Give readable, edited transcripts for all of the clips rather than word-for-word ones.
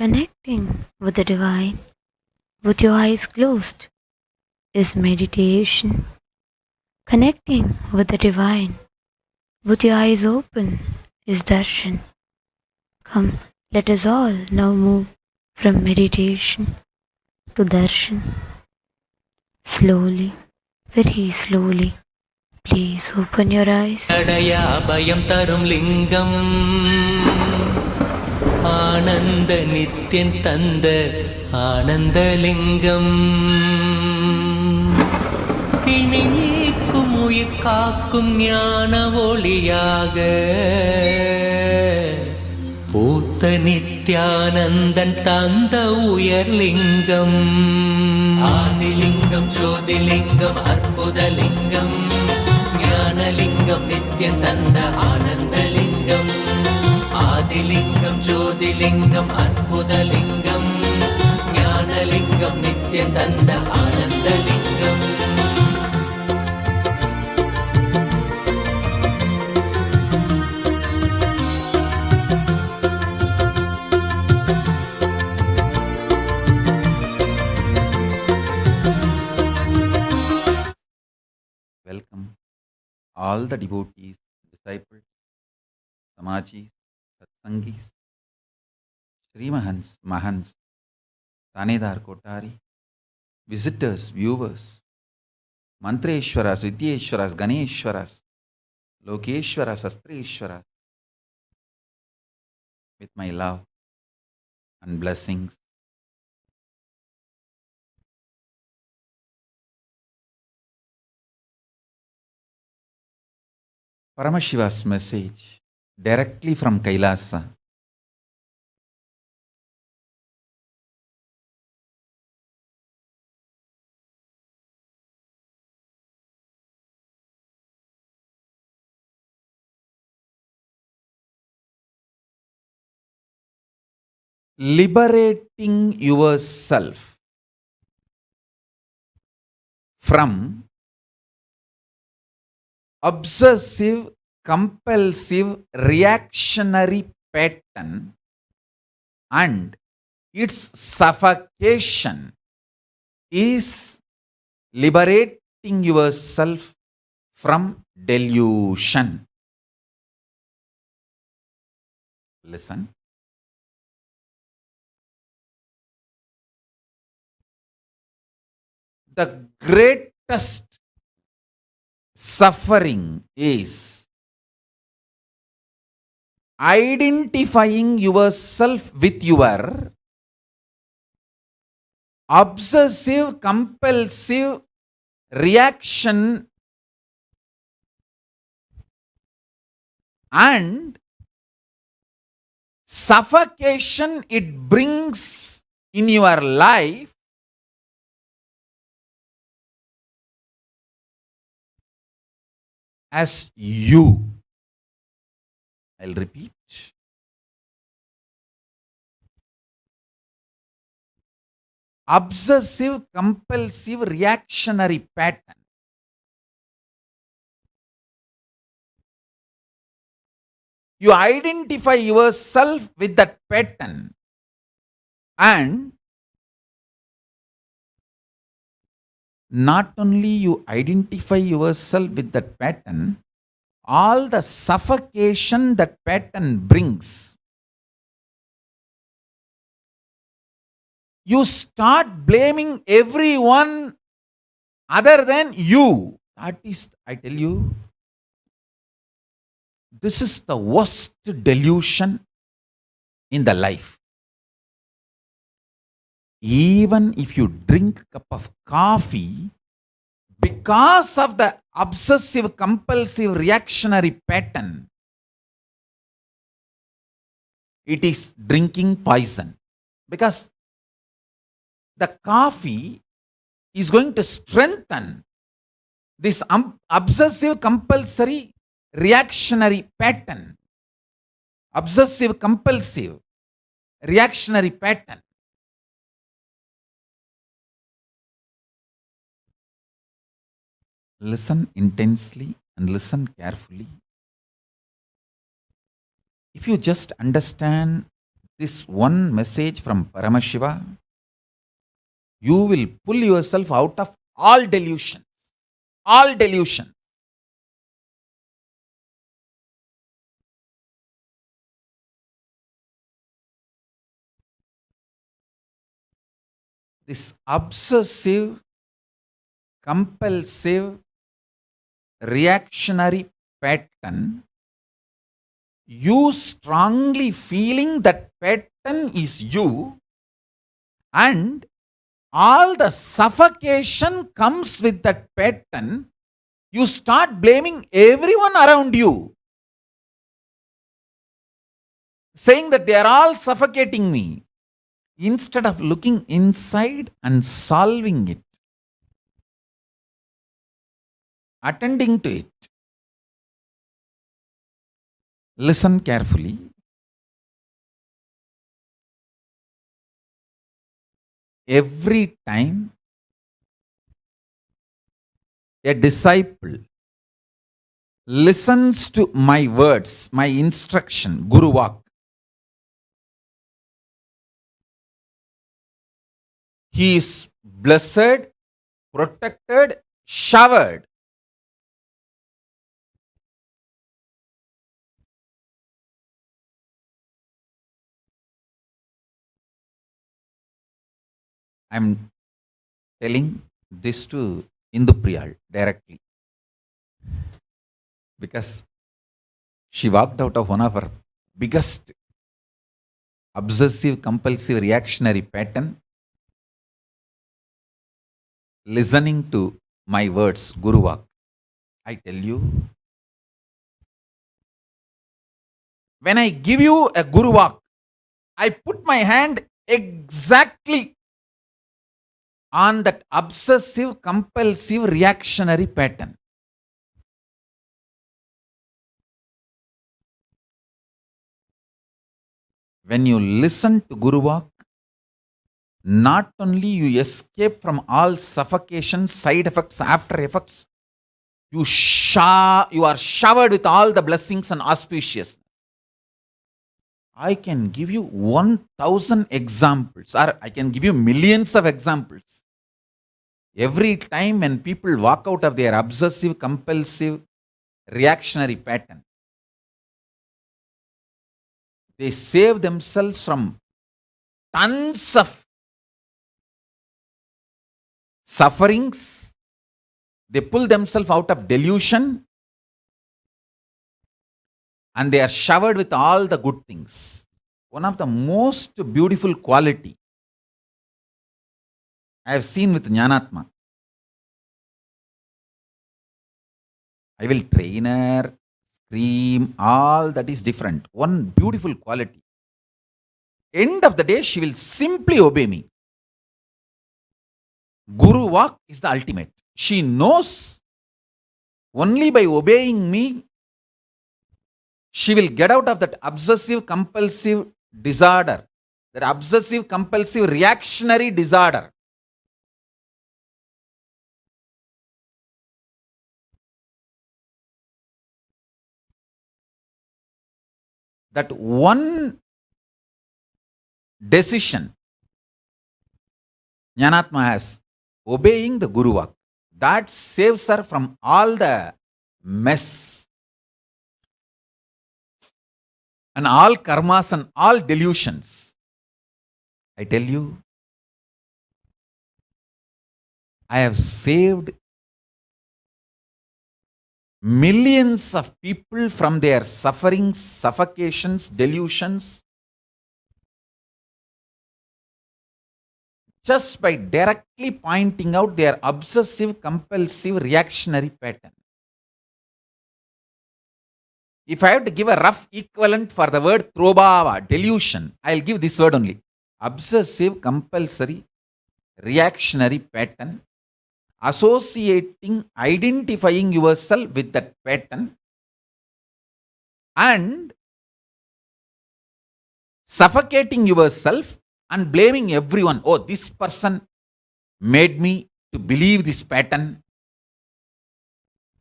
Connecting with the divine with your eyes closed is meditation. Connecting with the divine with your eyes open is darshan. Come, let us all now move from meditation to darshan. Slowly, very slowly. Please open your eyes. அபயம் தரும் லிங்கம் ஆனந்த நித்யன் தந்த ஆனந்தலிங்கம் பிணி நீக்கும் உயிர் காக்கும் ஞான ஒளியாக பூத்த நித்யானந்தன் தந்த உயர்லிங்கம் ஆதிலிங்கம் ஜோதிலிங்கம் அற்புதலிங்கம் ஞானலிங்கம் நித்யன் தந்த ஆனந்தலிங்கம் ஆதிலிங்கம் ஜோதிலிங்கம் அற்புதலிங்கம் ஞானலிங்கம் நித்யன் தந்த Ananthalingam. Welcome all the devotees, disciples, Samajis, Satsangis, Srimahans, Mahans, Tanedar Kotari, visitors, viewers, Mantreshwaras, Vidyeshwaras, Ganeshwaras, Lokeshwaras, Astreshwaras, with my love and blessings. Paramashiva's message directly from Kailasa. Liberating yourself from obsessive, compulsive, reactionary pattern and its suffocation is liberating yourself from delusion. Listen. The greatest suffering is identifying yourself with your obsessive, compulsive reaction and suffocation it brings in your life as you. I'll repeat. Obsessive, compulsive, reactionary pattern. You identify yourself with that pattern and not only you identify yourself with that pattern, all the suffocation that pattern brings, you start blaming everyone other than you. That is, I tell you, this is the worst delusion in the life. Even if you drink a cup of coffee, because of the obsessive compulsive reactionary pattern, it is drinking poison. Because the coffee is going to strengthen this obsessive compulsory reactionary pattern. Obsessive compulsive reactionary pattern. Listen intensely and listen carefully. If you just understand this one message from Paramashiva, you will pull yourself out of all delusions. All delusion. This obsessive, compulsive, reactionary pattern, you strongly feeling that pattern is you, and all the suffocation comes with that pattern, you start blaming everyone around you, saying that they are all suffocating me, instead of looking inside and solving it, attending to it. Listen carefully. Every time a disciple listens to my words, my instruction, Guru Vak, he is blessed, protected, showered. I am telling this to Indu Priyal directly, because she walked out of one of her biggest obsessive, compulsive, reactionary pattern, listening to my words, Guru Vak. I tell you, when I give you a Guru Vak, I put my hand exactly on that obsessive, compulsive, reactionary pattern. When you listen to Guru Vak, not only you escape from all suffocation, side effects, after effects, you are showered with all the blessings and auspiciousness. I can give you 1,000 examples, or I can give you millions of examples. Every time when people walk out of their obsessive, compulsive, reactionary pattern, they save themselves from tons of sufferings. They pull themselves out of delusion, and they are showered with all the good things. One of the most beautiful quality I have seen with Jnanatma. I will train her, scream, all that is different. One beautiful quality. End of the day, she will simply obey me. Guru Vak is the ultimate. She knows only by obeying me, she will get out of that obsessive compulsive disorder, that obsessive compulsive reactionary disorder. That one decision Jnanatma has, obeying the Guru Vak, that saves her from all the mess and all karmas and all delusions. I tell you, I have saved millions of people from their sufferings, suffocations, delusions, just by directly pointing out their obsessive, compulsive, reactionary pattern. If I have to give a rough equivalent for the word trobhava, delusion, I'll give this word only. Obsessive, compulsory, reactionary pattern, associating, identifying yourself with that pattern, and suffocating yourself and blaming everyone. Oh, this person made me to believe this pattern.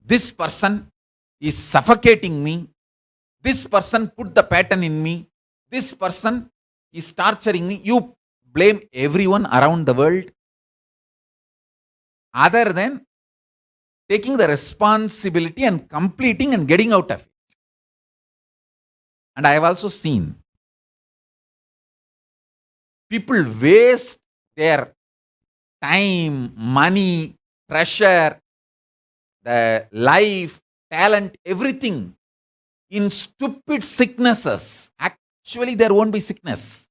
This person is suffocating me. This person put the pattern in me. This person is torturing me, you blame everyone around the world other than taking the responsibility and completing and getting out of it. And I have also seen people waste their time, money, treasure, the life, talent, everything in stupid sicknesses. Actually, there won't be sickness.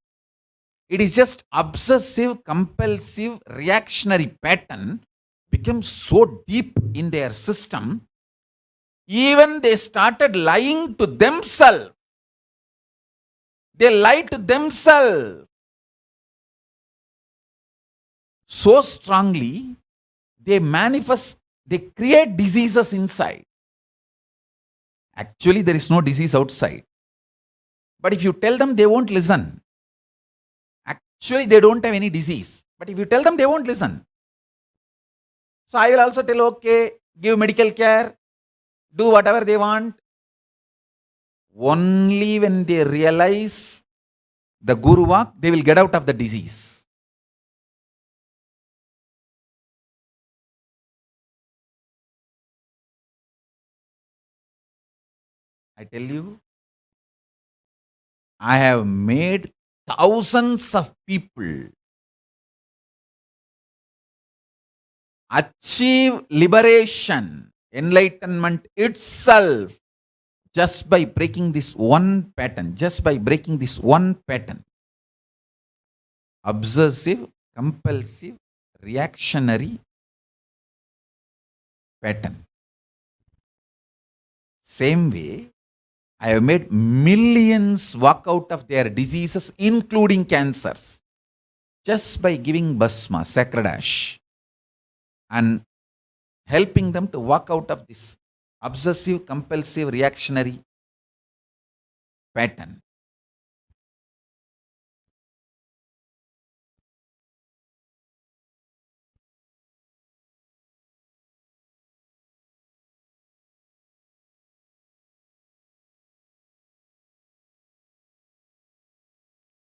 It is just obsessive, compulsive, reactionary pattern becomes so deep in their system. Even they started lying to themselves. They lie to themselves so strongly, they manifest, they create diseases inside. Actually, there is no disease outside. But if you tell them, they won't listen. Actually, they don't have any disease. But if you tell them, they won't listen. So I will also tell, okay, give medical care, do whatever they want. Only when they realize the Guru Vak, they will get out of the disease. I tell you, I have made thousands of people achieve liberation, enlightenment itself, just by breaking this one pattern, just by breaking this one pattern. Obsessive, compulsive, reactionary pattern. Same way, I have made millions walk out of their diseases, including cancers, just by giving Basma, sacred ash, and helping them to walk out of this obsessive, compulsive, reactionary pattern.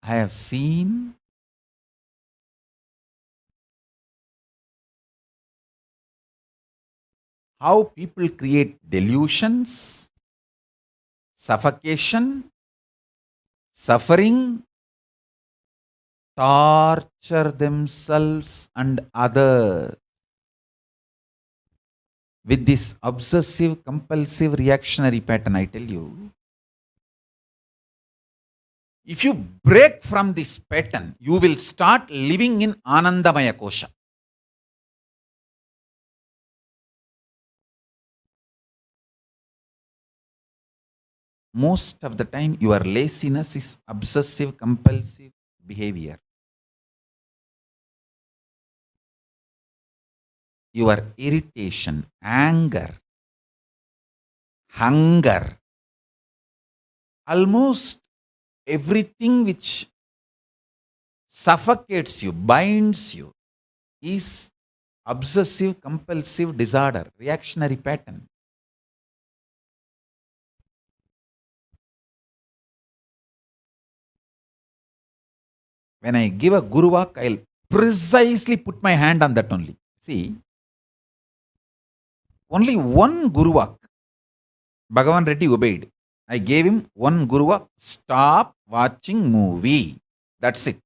I have seen how people create delusions, suffocation, suffering, torture themselves and others with this obsessive, compulsive, reactionary pattern. I tell you, if you break from this pattern, you will start living in Anandamaya Kosha. Most of the time, your laziness is obsessive, compulsive behavior. Your irritation, anger, hunger, almost everything which suffocates you, binds you, is obsessive, compulsive disorder, reactionary pattern. When I give a Guru Vak, I'll precisely put my hand on that only. See, only one Guru Vak, Bhagavan Reddy obeyed. I gave him one Guru Vak, stop watching movie. That's it.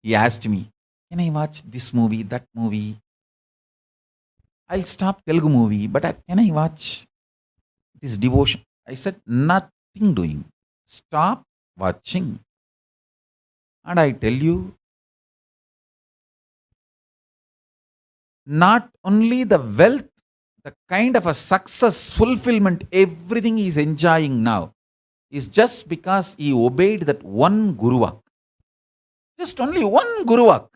He asked me, can I watch this movie, that movie? I'll stop Telugu movie, but can I watch this devotion? I said, nothing doing. Stop watching. And I tell you, not only the wealth, the kind of a success, fulfillment, everything he is enjoying now is just because he obeyed that one Guru Vak. Just only one Guru Vak.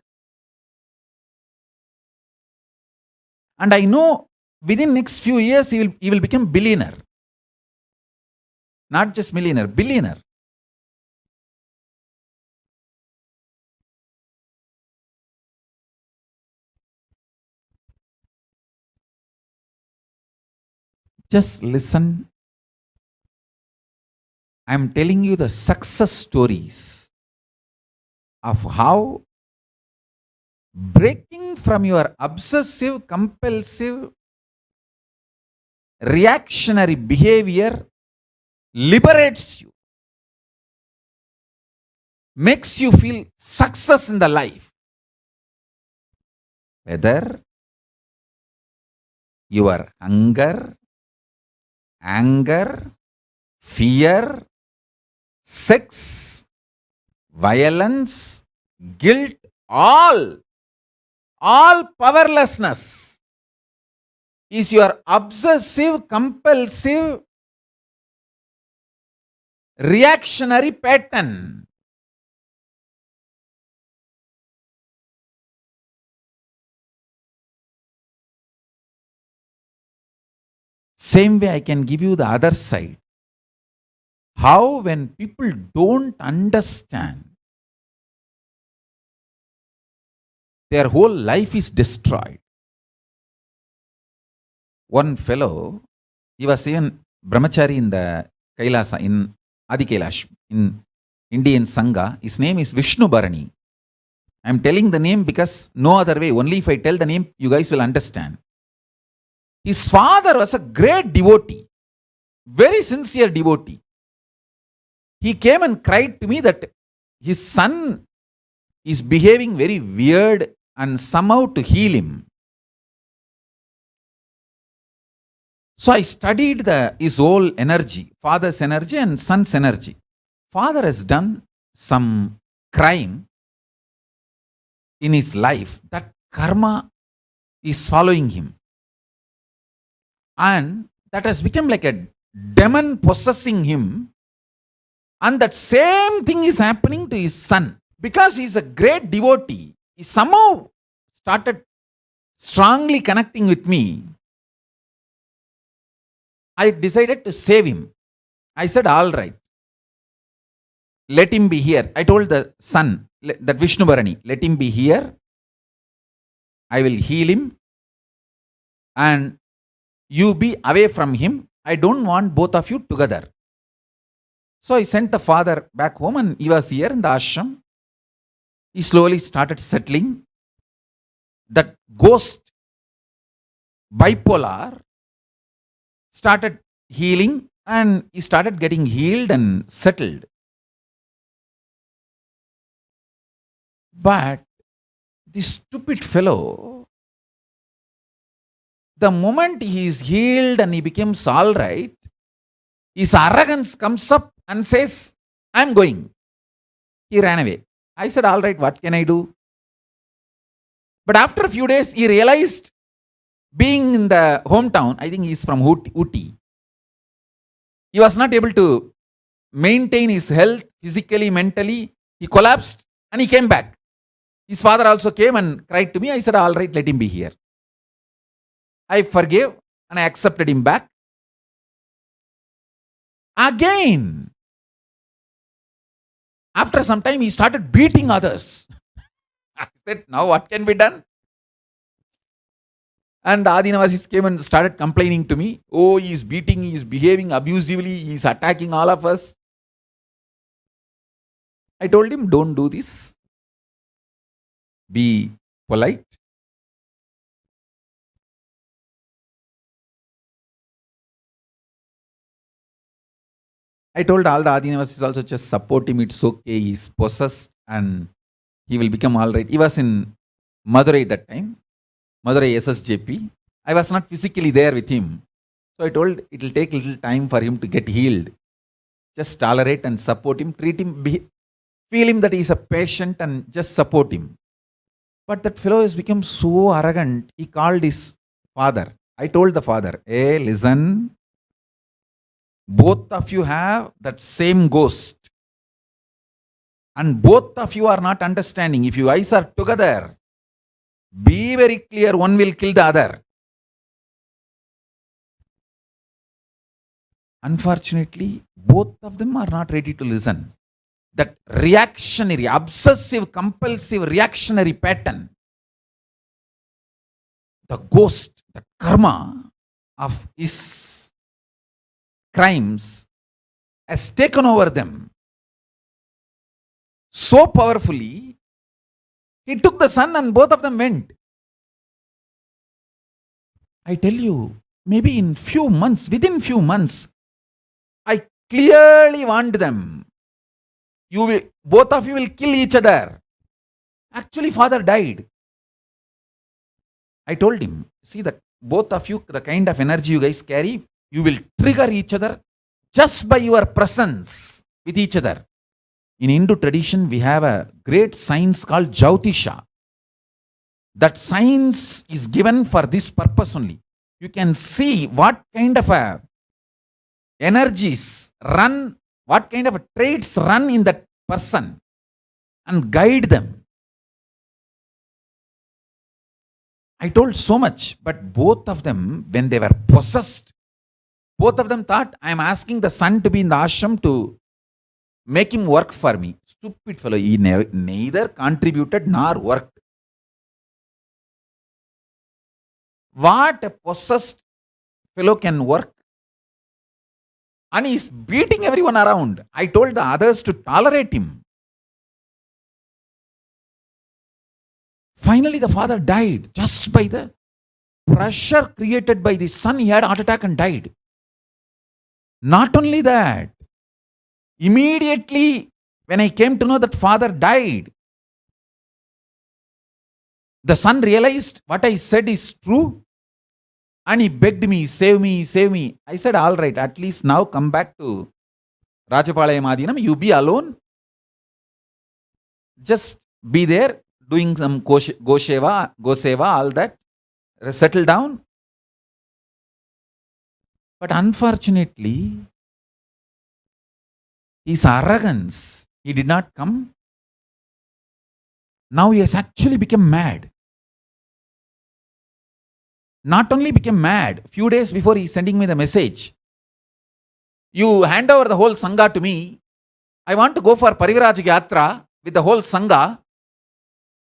And I know within next few years he will become billionaire. Not just millionaire, billionaire. Just listen I am telling you the success stories of how breaking from your obsessive, compulsive, reactionary behavior liberates you, makes you feel success in the life. Whether your hunger, anger, fear, sex, violence, guilt, all powerlessness is your obsessive, compulsive, reactionary pattern. Same way, I can give you the other side. How, when people don't understand, their whole life is destroyed. One fellow, he was even brahmachari in the Kailasa, in Adi Kailash, in Indian Sangha. His name is Vishnu Bharani. I am telling the name because no other way. Only if I tell the name, you guys will understand. His father was a great devotee, very sincere devotee. He came and cried to me that his son is behaving very weird and somehow to heal him. So I studied his whole energy, father's energy and son's energy. Father has done some crime in his life. That karma is following him. And that has become like a demon possessing him. And that same thing is happening to his son. Because he is a great devotee, he somehow started strongly connecting with me. I decided to save him. I said, all right, let him be here. I told the son, that Vishnu Bharani, let him be here. I will heal him. And you be away from him. I don't want both of you together. So I sent the father back home and he was here in the ashram. He slowly started settling. That ghost, bipolar, started healing and he started getting healed and settled. But this stupid fellow, the moment he is healed and he becomes all right, his arrogance comes up and says, I'm going. He ran away. I said, all right, what can I do? But after a few days, he realized, being in the hometown, I think he's from Ooty, he was not able to maintain his health physically, mentally. He collapsed and he came back. His father also came and cried to me. I said, all right, let him be here. I forgave and I accepted him back. Again, after some time, he started beating others. I said, now what can be done? And the Adinavasis came and started complaining to me. Oh, he is beating, he is behaving abusively, he is attacking all of us. I told him, don't do this. Be polite. I told all the Adinavasis also, just support him, it's okay, he is possessed and he will become all right. He was in Madurai that time, Madurai SSJP. I was not physically there with him. So I told it will take little time for him to get healed. Just tolerate and support him, treat him, feel him that he is a patient and just support him. But that fellow has become so arrogant, he called his father. I told the father, hey, listen, both of you have that same ghost. And both of you are not understanding. If you guys are together, be very clear, one will kill the other. Unfortunately, both of them are not ready to listen. That reactionary, obsessive, compulsive, reactionary pattern, the ghost, the karma of his crimes has taken over them so powerfully. He took the son and both of them went. I tell you, maybe within few months, I clearly warned them. Both of you will kill each other. Actually, father died. I told him, see, both of you, the kind of energy you guys carry, you will trigger each other just by your presence with each other. In Hindu tradition, we have a great science called Jyotisha. That science is given for this purpose only. You can see what kind of energies run, what kind of traits run in that person and guide them. I told so much, but both of them, when they were possessed, both of them thought, I am asking the son to be in the ashram to make him work for me. Stupid fellow. He neither contributed nor worked. What a possessed fellow can work? And he's beating everyone around. I told the others to tolerate him. Finally, the father died just by the pressure created by the son. He had a heart attack and died. Not only that, immediately when I came to know that father died, the son realized what I said is true and he begged me, save me, save me. I said, all right, at least now come back to Rajapalayam Adinam. You be alone. Just be there doing some Goseva, all that. Settle down. But unfortunately, his arrogance, he did not come. Now he has actually become mad. Not only became mad, few days before he is sending me the message, you hand over the whole Sangha to me. I want to go for Parivraj Yatra with the whole Sangha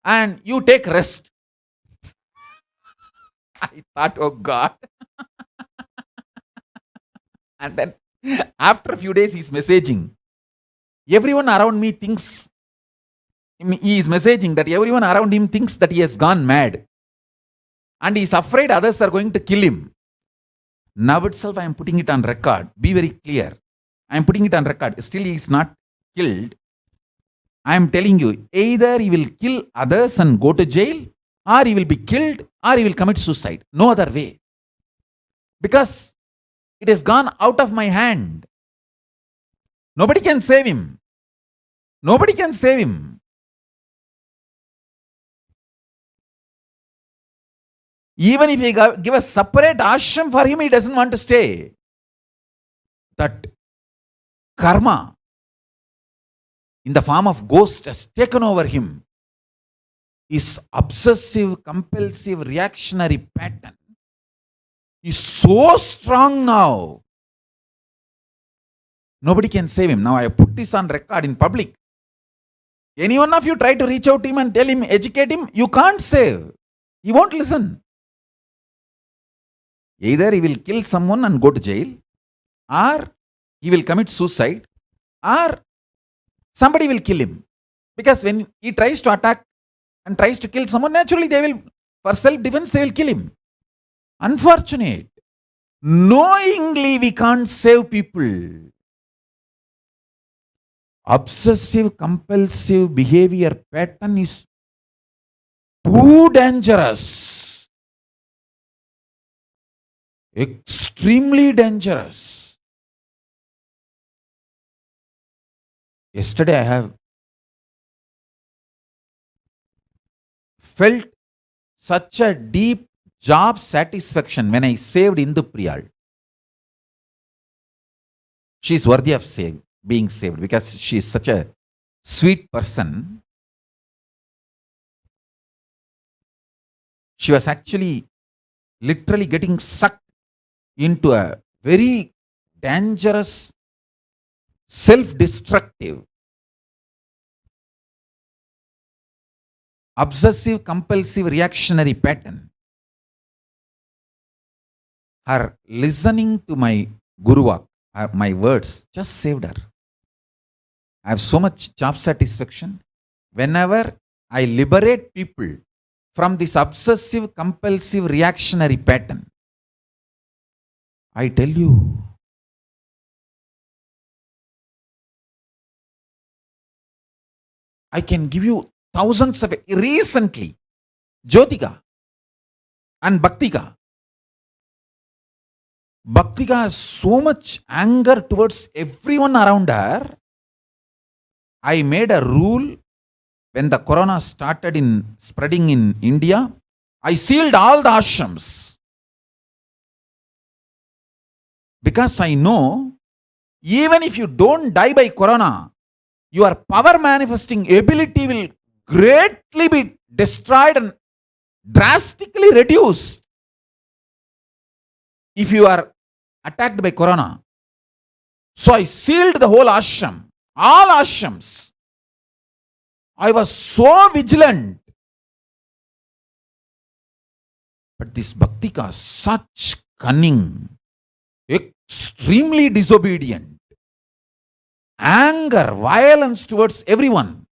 and you take rest. I thought, oh God. And then after a few days he is messaging. Everyone around me thinks, he is messaging that everyone around him thinks that he has gone mad. And he is afraid others are going to kill him. Now itself I am putting it on record. Be very clear. I am putting it on record. Still he is not killed. I am telling you, either he will kill others and go to jail, or he will be killed, or he will commit suicide. No other way. Because it has gone out of my hand. Nobody can save him. Nobody can save him. Even if we give a separate ashram for him, he doesn't want to stay. That karma in the form of ghost has taken over him. His obsessive, compulsive, reactionary pattern is so strong now. Nobody can save him. Now I put this on record in public. Any one of you try to reach out to him and tell him, educate him, you can't save. He won't listen. Either he will kill someone and go to jail, or he will commit suicide, or somebody will kill him. Because when he tries to attack and tries to kill someone, naturally they will, for self-defense, they will kill him. Unfortunate. Knowingly we can't save people. Obsessive compulsive behavior pattern is too dangerous. Extremely dangerous. Yesterday I have felt such a deep job satisfaction when I saved Indu Priyal. She is worthy of being saved because she is such a sweet person. She was actually literally getting sucked into a very dangerous, self-destructive, obsessive, compulsive, reactionary pattern. Her listening to my Guruvak, my words just saved her. I have so much job satisfaction. Whenever I liberate people from this obsessive, compulsive, reactionary pattern, I tell you, I can give you thousands of recently, Jyotika and Bhaktika. Bhaktika has so much anger towards everyone around her. I made a rule when the corona started in spreading in India. I sealed all the ashrams because I know even if you don't die by corona, your power manifesting ability will greatly be destroyed and drastically reduced if you are attacked by corona. So I sealed the whole ashram, all ashrams. I was so vigilant. But this Bhaktika, such cunning, extremely disobedient, anger, violence towards everyone.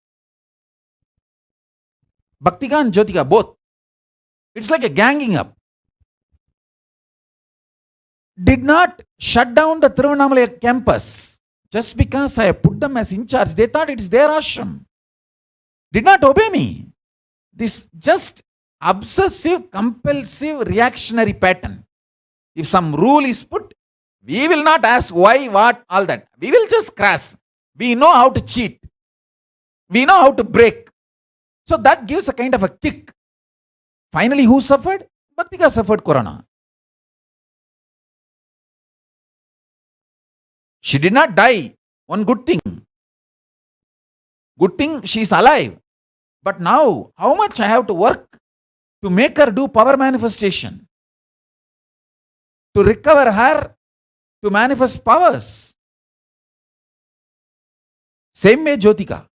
Bhaktika and Jyotika both. It's like a ganging up. Did not shut down the Tiruvannamalai campus just because I put them as in charge. They thought it's their ashram. Did not obey me. This just obsessive, compulsive, reactionary pattern. If some rule is put, we will not ask why, what, all that. We will just crash. We know how to cheat. We know how to break. So that gives a kind of a kick. Finally, who suffered? Bhaktika suffered corona. She did not die. One good thing. Good thing she is alive. But now, how much I have to work to make her do power manifestation? To recover her, to manifest powers. Same way Jyotika.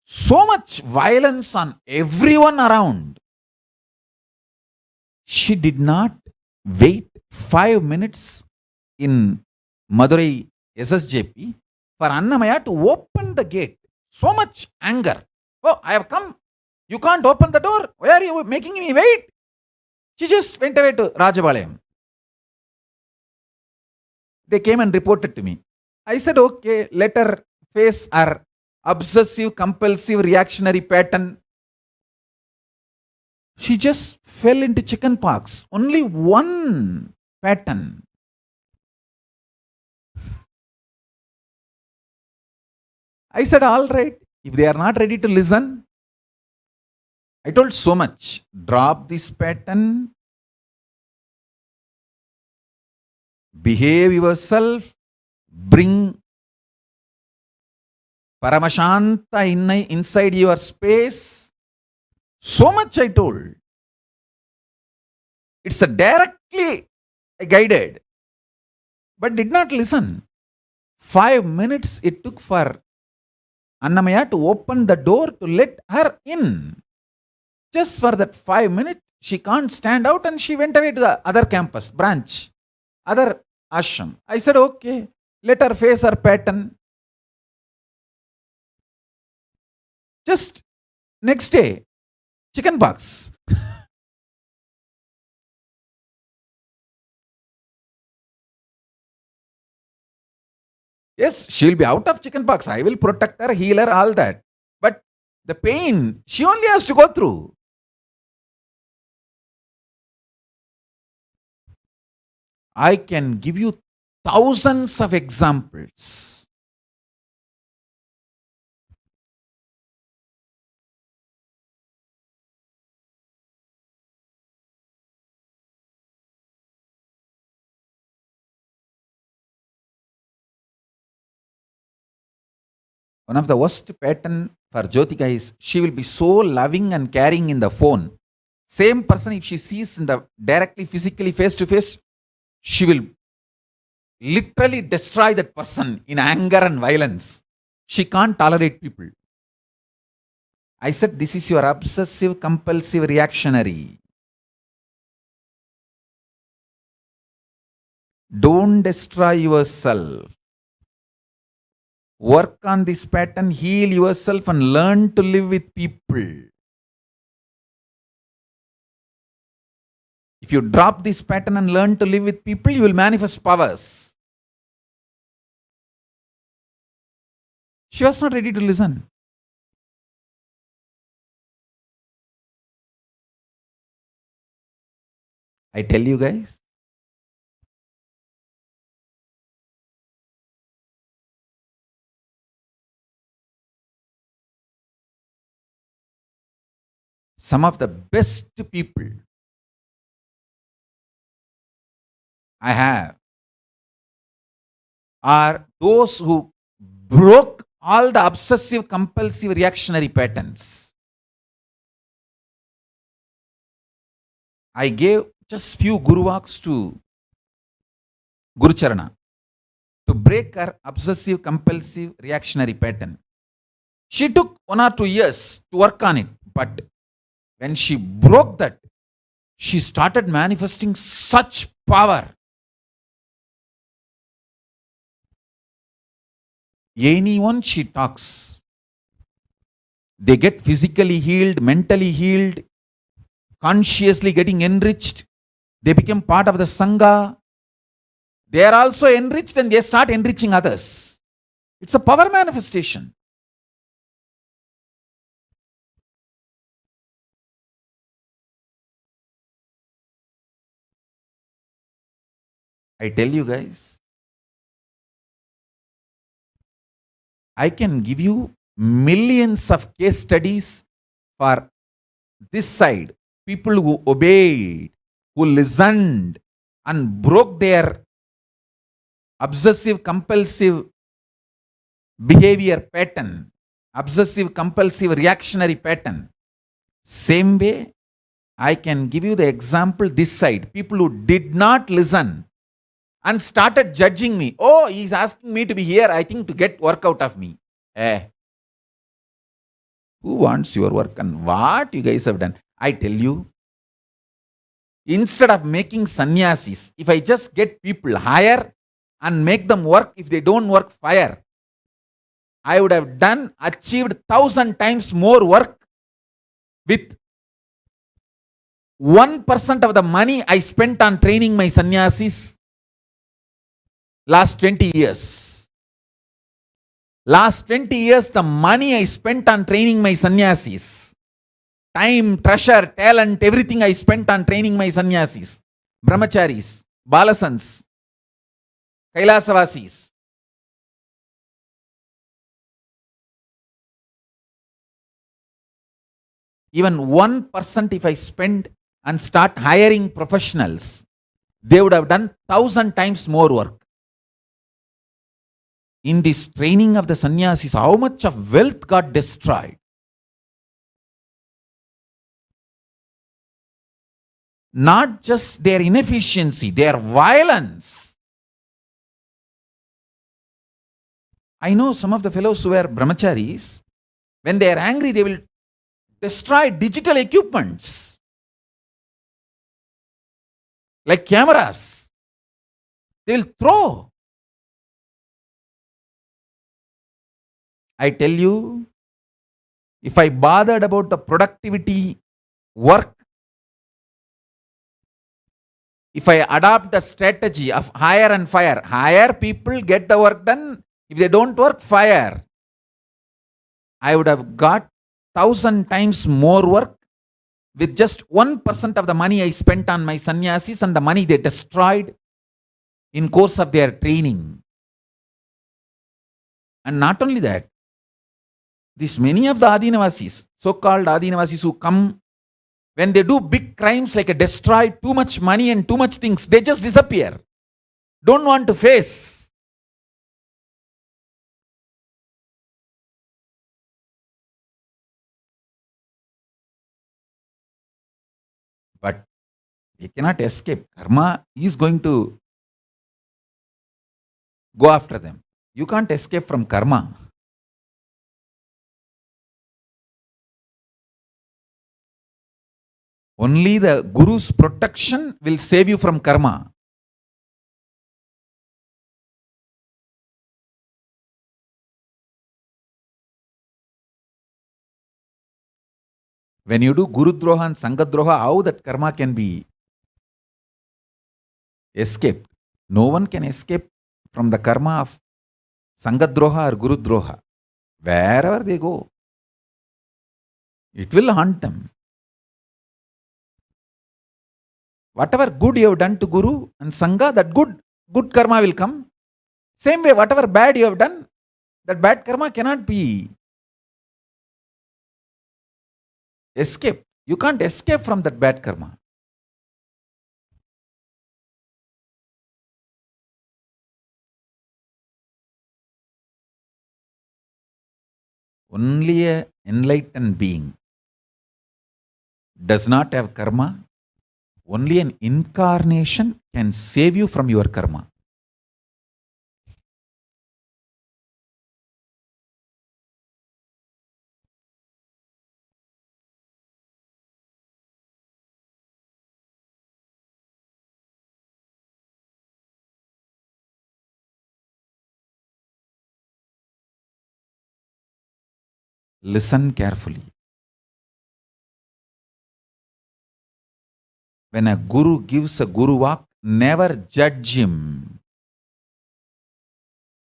So much violence on everyone around. She did not wait 5 minutes in Madurai SSJP for Annamaya to open the gate. So much anger. Oh, I have come. You can't open the door. Why are you making me wait? She just went away to Rajabalayam. They came and reported to me. I said, okay, let her face her obsessive, compulsive, reactionary pattern. She just fell into chicken pox. Only one pattern. I said, all right, if they are not ready to listen, I told so much. Drop this pattern. Behave yourself. Bring Paramashanta inside your space. So much I told. It's a directly guided, but did not listen. 5 minutes it took for Annamaya to open the door to let her in. Just for that 5 minutes, she can't stand out and she went away to the other campus, branch, other ashram. I said, okay, let her face her pattern. Just next day, chicken pox. Yes, she will be out of chicken pox. I will protect her, heal her, all that. But the pain, she only has to go through. I can give you thousands of examples. One of the worst pattern for Jyotika is she will be so loving and caring in the phone. Same person, if she sees in the directly, physically, face to face, she will literally destroy that person in anger and violence. She can't tolerate people. I said, this is your obsessive, compulsive, reactionary. Don't destroy yourself. Work on this pattern, heal yourself, and learn to live with people. If you drop this pattern and learn to live with people, you will manifest powers. She was not ready to listen. I tell you guys, some of the best people I have are those who broke all the obsessive compulsive reactionary patterns. I gave just few Guru walks to Guru Charana to break her obsessive compulsive reactionary pattern. She took 1 or 2 years to work on it, but when she broke that, she started manifesting such power. Anyone she talks, they get physically healed, mentally healed, consciously getting enriched. They become part of the Sangha. They are also enriched and they start enriching others. It's a power manifestation. I tell you guys, I can give you millions of case studies for this side. People who obeyed, who listened, and broke their obsessive compulsive behavior pattern, obsessive compulsive reactionary pattern. Same way, I can give you the example this side. People who did not listen and started judging me. Oh, he's asking me to be here, I think, to get work out of me. Who wants your work and what you guys have done? I tell you, instead of making sannyasis, if I just get people higher and make them work, if they don't work, fire, I would have achieved 1,000 times more work with 1% of the money I spent on training my sannyasis last 20 years. Last 20 years, the money I spent on training my sannyasis, time, treasure, talent, everything I spent on training my sannyasis, brahmacharis, balasans, kailasavasis. Even 1% if I spend and start hiring professionals, they would have done 1,000 times more work. In this training of the sannyasis, how much of wealth got destroyed? Not just their inefficiency, their violence. I know some of the fellows who are brahmacharis, when they are angry, they will destroy digital equipments like cameras. They will throw. I tell you, if I bothered about the productivity work, if I adopt the strategy of hire and fire, hire people, get the work done. If they don't work, fire. I would have got 1,000 times more work with just 1% of the money I spent on my sannyasis and the money they destroyed in course of their training. And not only that, many of the Adinavasis, so-called Adinavasis who come, when they do big crimes like destroy too much money and too much things, they just disappear. Don't want to face. But they cannot escape. Karma is going to go after them. You can't escape from karma. Only the Guru's protection will save you from karma. When you do Guru Droha and Sangha Droha, how that karma can be escaped? No one can escape from the karma of Sangha Droha or Guru Droha. Wherever they go, it will haunt them. Whatever good you have done to Guru and Sangha, that good karma will come. Same way, whatever bad you have done, that bad karma cannot be escaped. You can't escape from that bad karma. Only an enlightened being does not have karma. Only an incarnation can save you from your karma. Listen carefully. When a guru gives a guru walk, never judge him.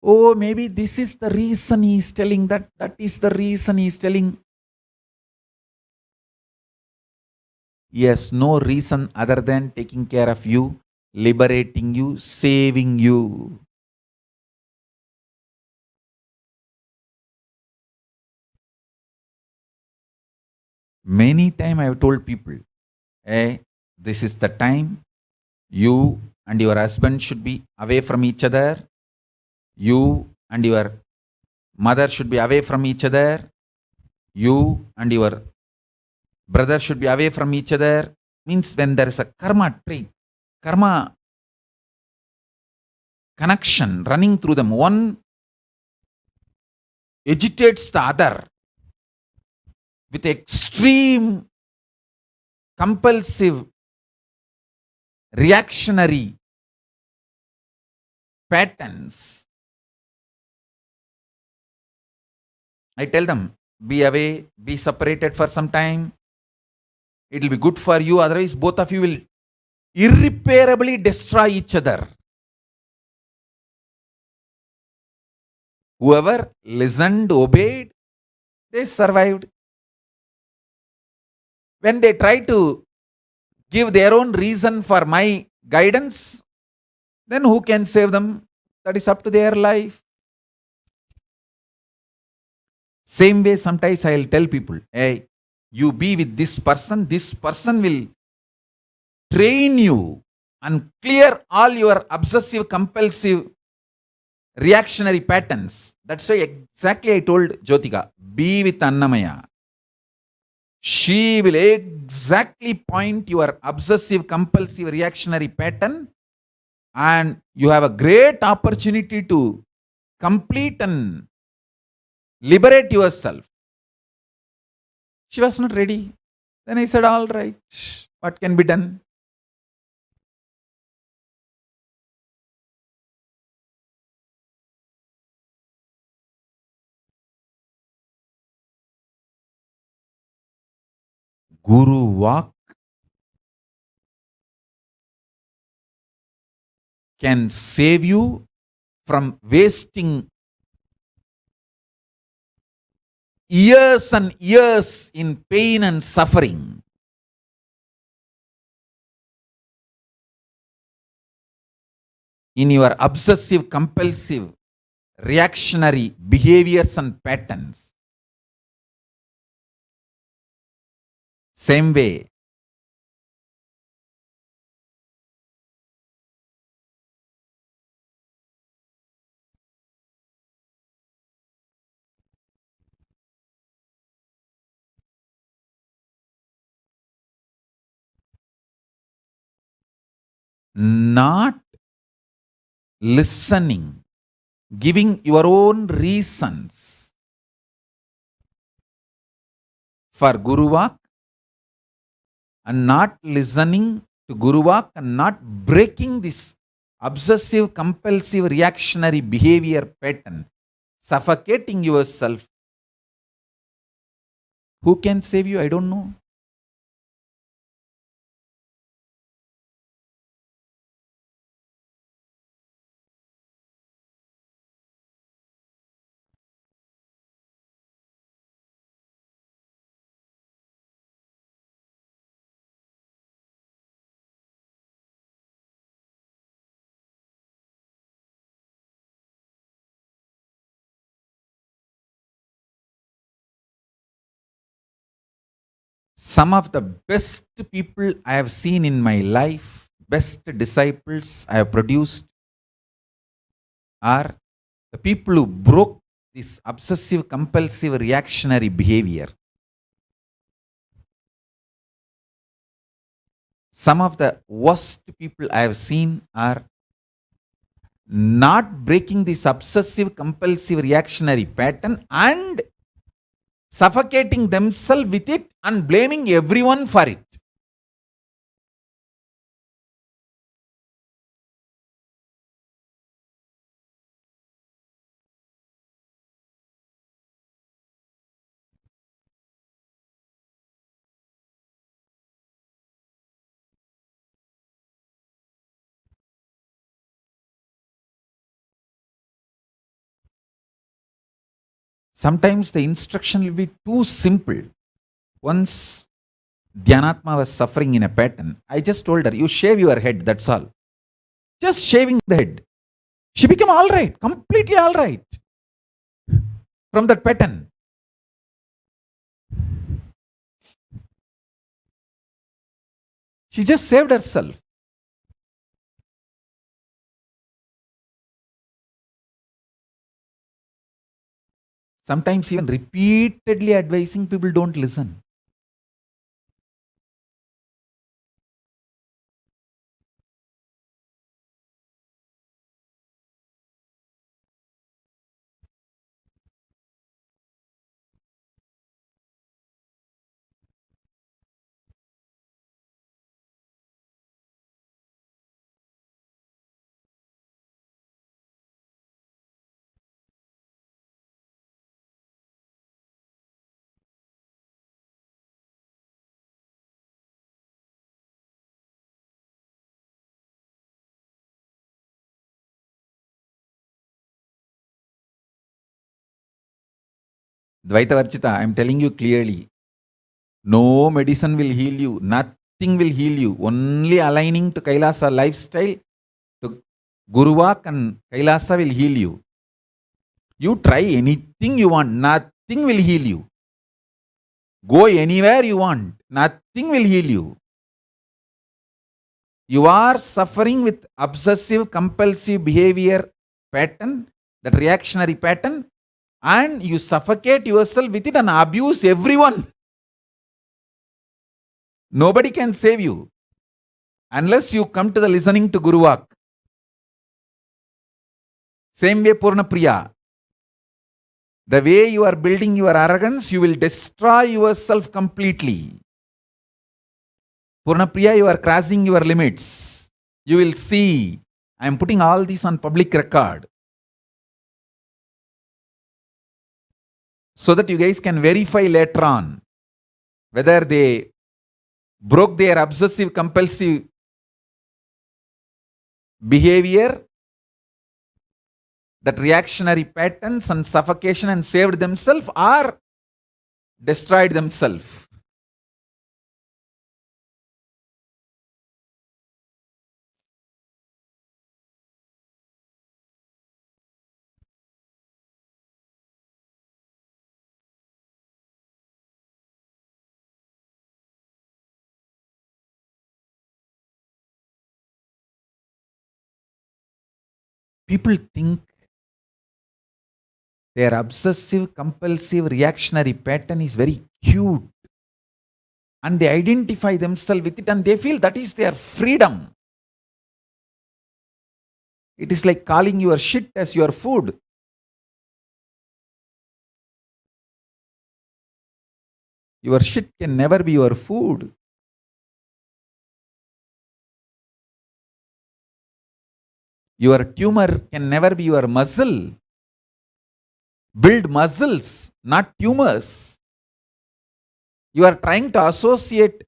Oh, maybe this is the reason he is telling that. That is the reason he is telling. Yes, no reason other than taking care of you, liberating you, saving you. Many times I have told people, hey, this is the time you and your husband should be away from each other. You and your mother should be away from each other. You and your brother should be away from each other. Means when there is a karma trait, karma connection running through them, one agitates the other with extreme compulsive reactionary patterns. I tell them, be away, be separated for some time. It will be good for you, otherwise both of you will irreparably destroy each other. Whoever listened, obeyed, they survived. When they try to give their own reason for my guidance, then who can save them? That is up to their life. Same way, sometimes I will tell people, hey, you be with this person will train you and clear all your obsessive, compulsive, reactionary patterns. That's why exactly I told Jyotika, be with Annamaya. She will exactly point your obsessive, compulsive, reactionary pattern, and you have a great opportunity to complete and liberate yourself. She was not ready. Then I said, all right, what can be done? Guru walk can save you from wasting years and years in pain and suffering. In your obsessive, compulsive, reactionary behaviors and patterns. Same way, not listening, giving your own reasons for Guru walk, and not listening to Guru walk, and not breaking this obsessive, compulsive, reactionary behavior pattern, suffocating yourself. Who can save you? I don't know. Some of the best people I have seen in my life, best disciples I have produced, are the people who broke this obsessive compulsive reactionary behavior. Some of the worst people I have seen are not breaking this obsessive compulsive reactionary pattern and suffocating themselves with it and blaming everyone for it. Sometimes the instruction will be too simple. Once Dhyanatma was suffering in a pattern, I just told her, you shave your head, that's all. Just shaving the head. She became all right, completely all right from that pattern. She just saved herself. Sometimes even repeatedly advising people don't listen. Dvaita Varchita, I am telling you clearly, no medicine will heal you, nothing will heal you. Only aligning to Kailasa lifestyle, to Guruvak and Kailasa will heal you. You try anything you want, nothing will heal you. Go anywhere you want, nothing will heal you. You are suffering with obsessive compulsive behavior pattern, that reactionary pattern, and you suffocate yourself with it and abuse everyone. Nobody can save you unless you come to the listening to Guruvak. Same way Purna Priya. The way you are building your arrogance, you will destroy yourself completely. Purna Priya, you are crossing your limits. You will see. I am putting all this on public record, so that you guys can verify later on whether they broke their obsessive compulsive behavior, that reactionary patterns and suffocation, and saved themselves or destroyed themselves. People think their obsessive compulsive reactionary pattern is very cute, and they identify themselves with it and they feel that is their freedom. It is like calling your shit as your food. Your shit can never be your food. Your tumor can never be your muscle. Build muscles, not tumors. You are trying to associate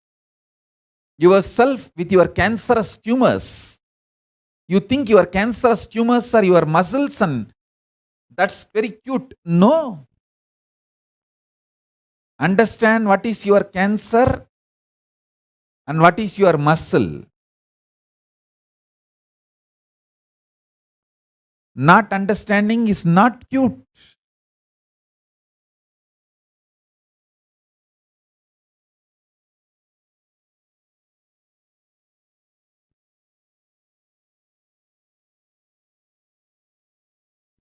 yourself with your cancerous tumors. You think your cancerous tumors are your muscles and that's very cute. No. Understand what is your cancer and what is your muscle. Not understanding is not cute.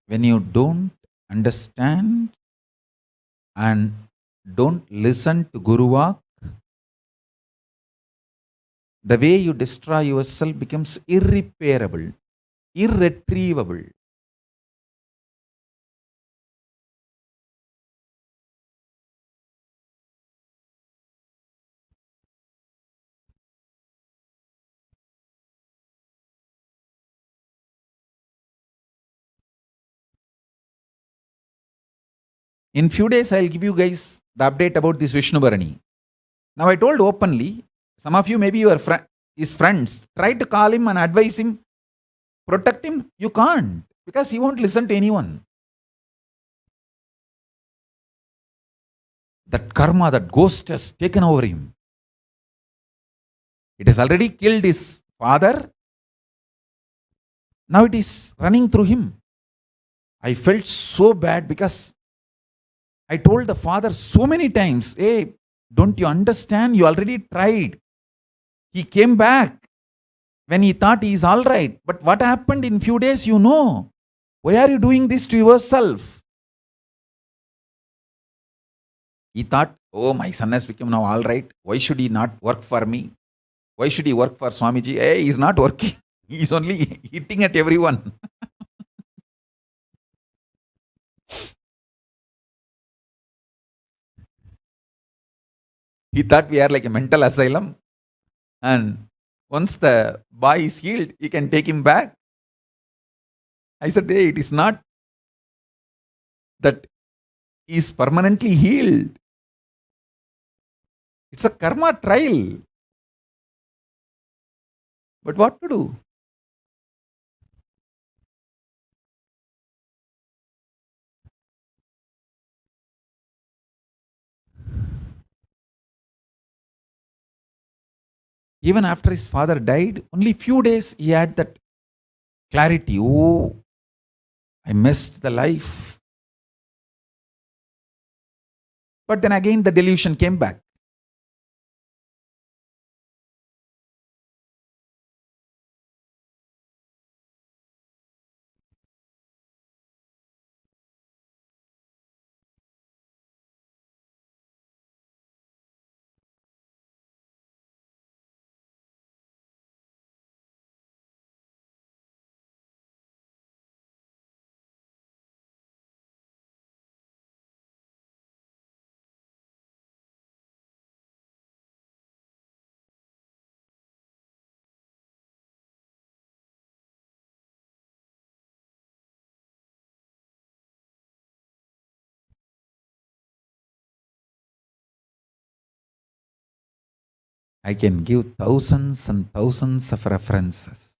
when you don't understand and don't listen to Guru Vak, the way you destroy yourself becomes irreparable, irretrievable. In few days, I'll give you guys the update about this Vishnu Bharani. Now, I told openly, some of you, maybe your his friends, try to call him and advise him, protect him. You can't, because he won't listen to anyone. That karma, that ghost has taken over him. It has already killed his father. Now it is running through him. I felt so bad because I told the father so many times, hey, don't you understand? You already tried. He came back when he thought he is all right. But what happened in few days, you know. Why are you doing this to yourself? He thought, oh, my son has become now all right. Why should he not work for me? Why should he work for Swamiji? Hey, he's not working. He's only hitting at everyone. He thought we are like a mental asylum. And once the boy is healed, he can take him back. I said, hey, it is not that he is permanently healed. It's a karma trial. But what to do? Even after his father died, only few days he had that clarity. Oh, I missed the life. But then again, the delusion came back. I can give thousands and thousands of references.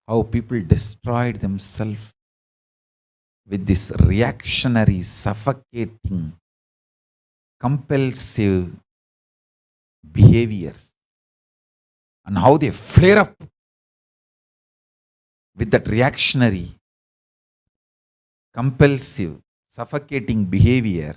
How people destroyed themselves with this reactionary, suffocating, compulsive behaviors, and how they flare up with that reactionary, compulsive, suffocating behavior.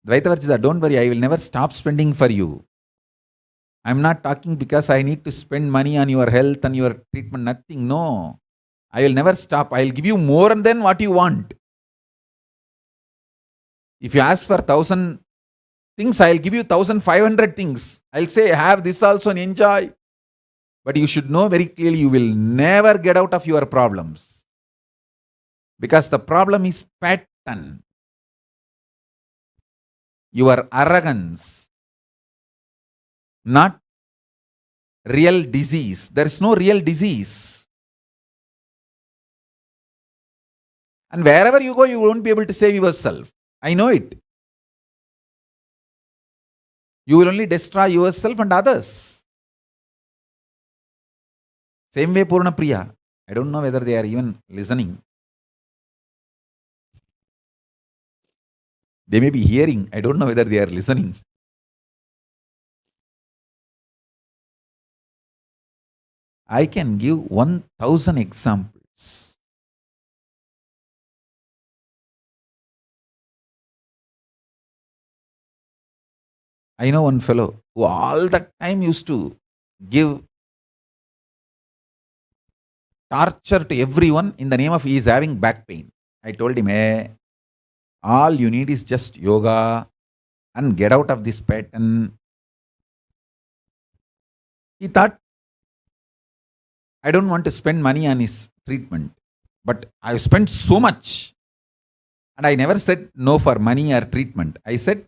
Dvaitavarjita, don't worry, I will never stop spending for you. I'm not talking because I need to spend money on your health and your treatment, nothing. No. I will never stop. I'll give you more than what you want. If you ask for 1,000 things, I'll give you 1,500 things. I'll say, have this also and enjoy. But you should know very clearly, you will never get out of your problems. Because the problem is pattern. Your arrogance, not real disease. There is no real disease. And wherever you go, you won't be able to save yourself. I know it. You will only destroy yourself and others. Same way Purna Priya. I don't know whether they are even listening. They may be hearing. I don't know whether they are listening. I can give 1,000 examples. I know one fellow who all the time used to give torture to everyone in the name of he is having back pain. I told him, hey, all you need is just yoga and get out of this pattern. He thought, I don't want to spend money on his treatment, but I spent so much. And I never said no for money or treatment. I said,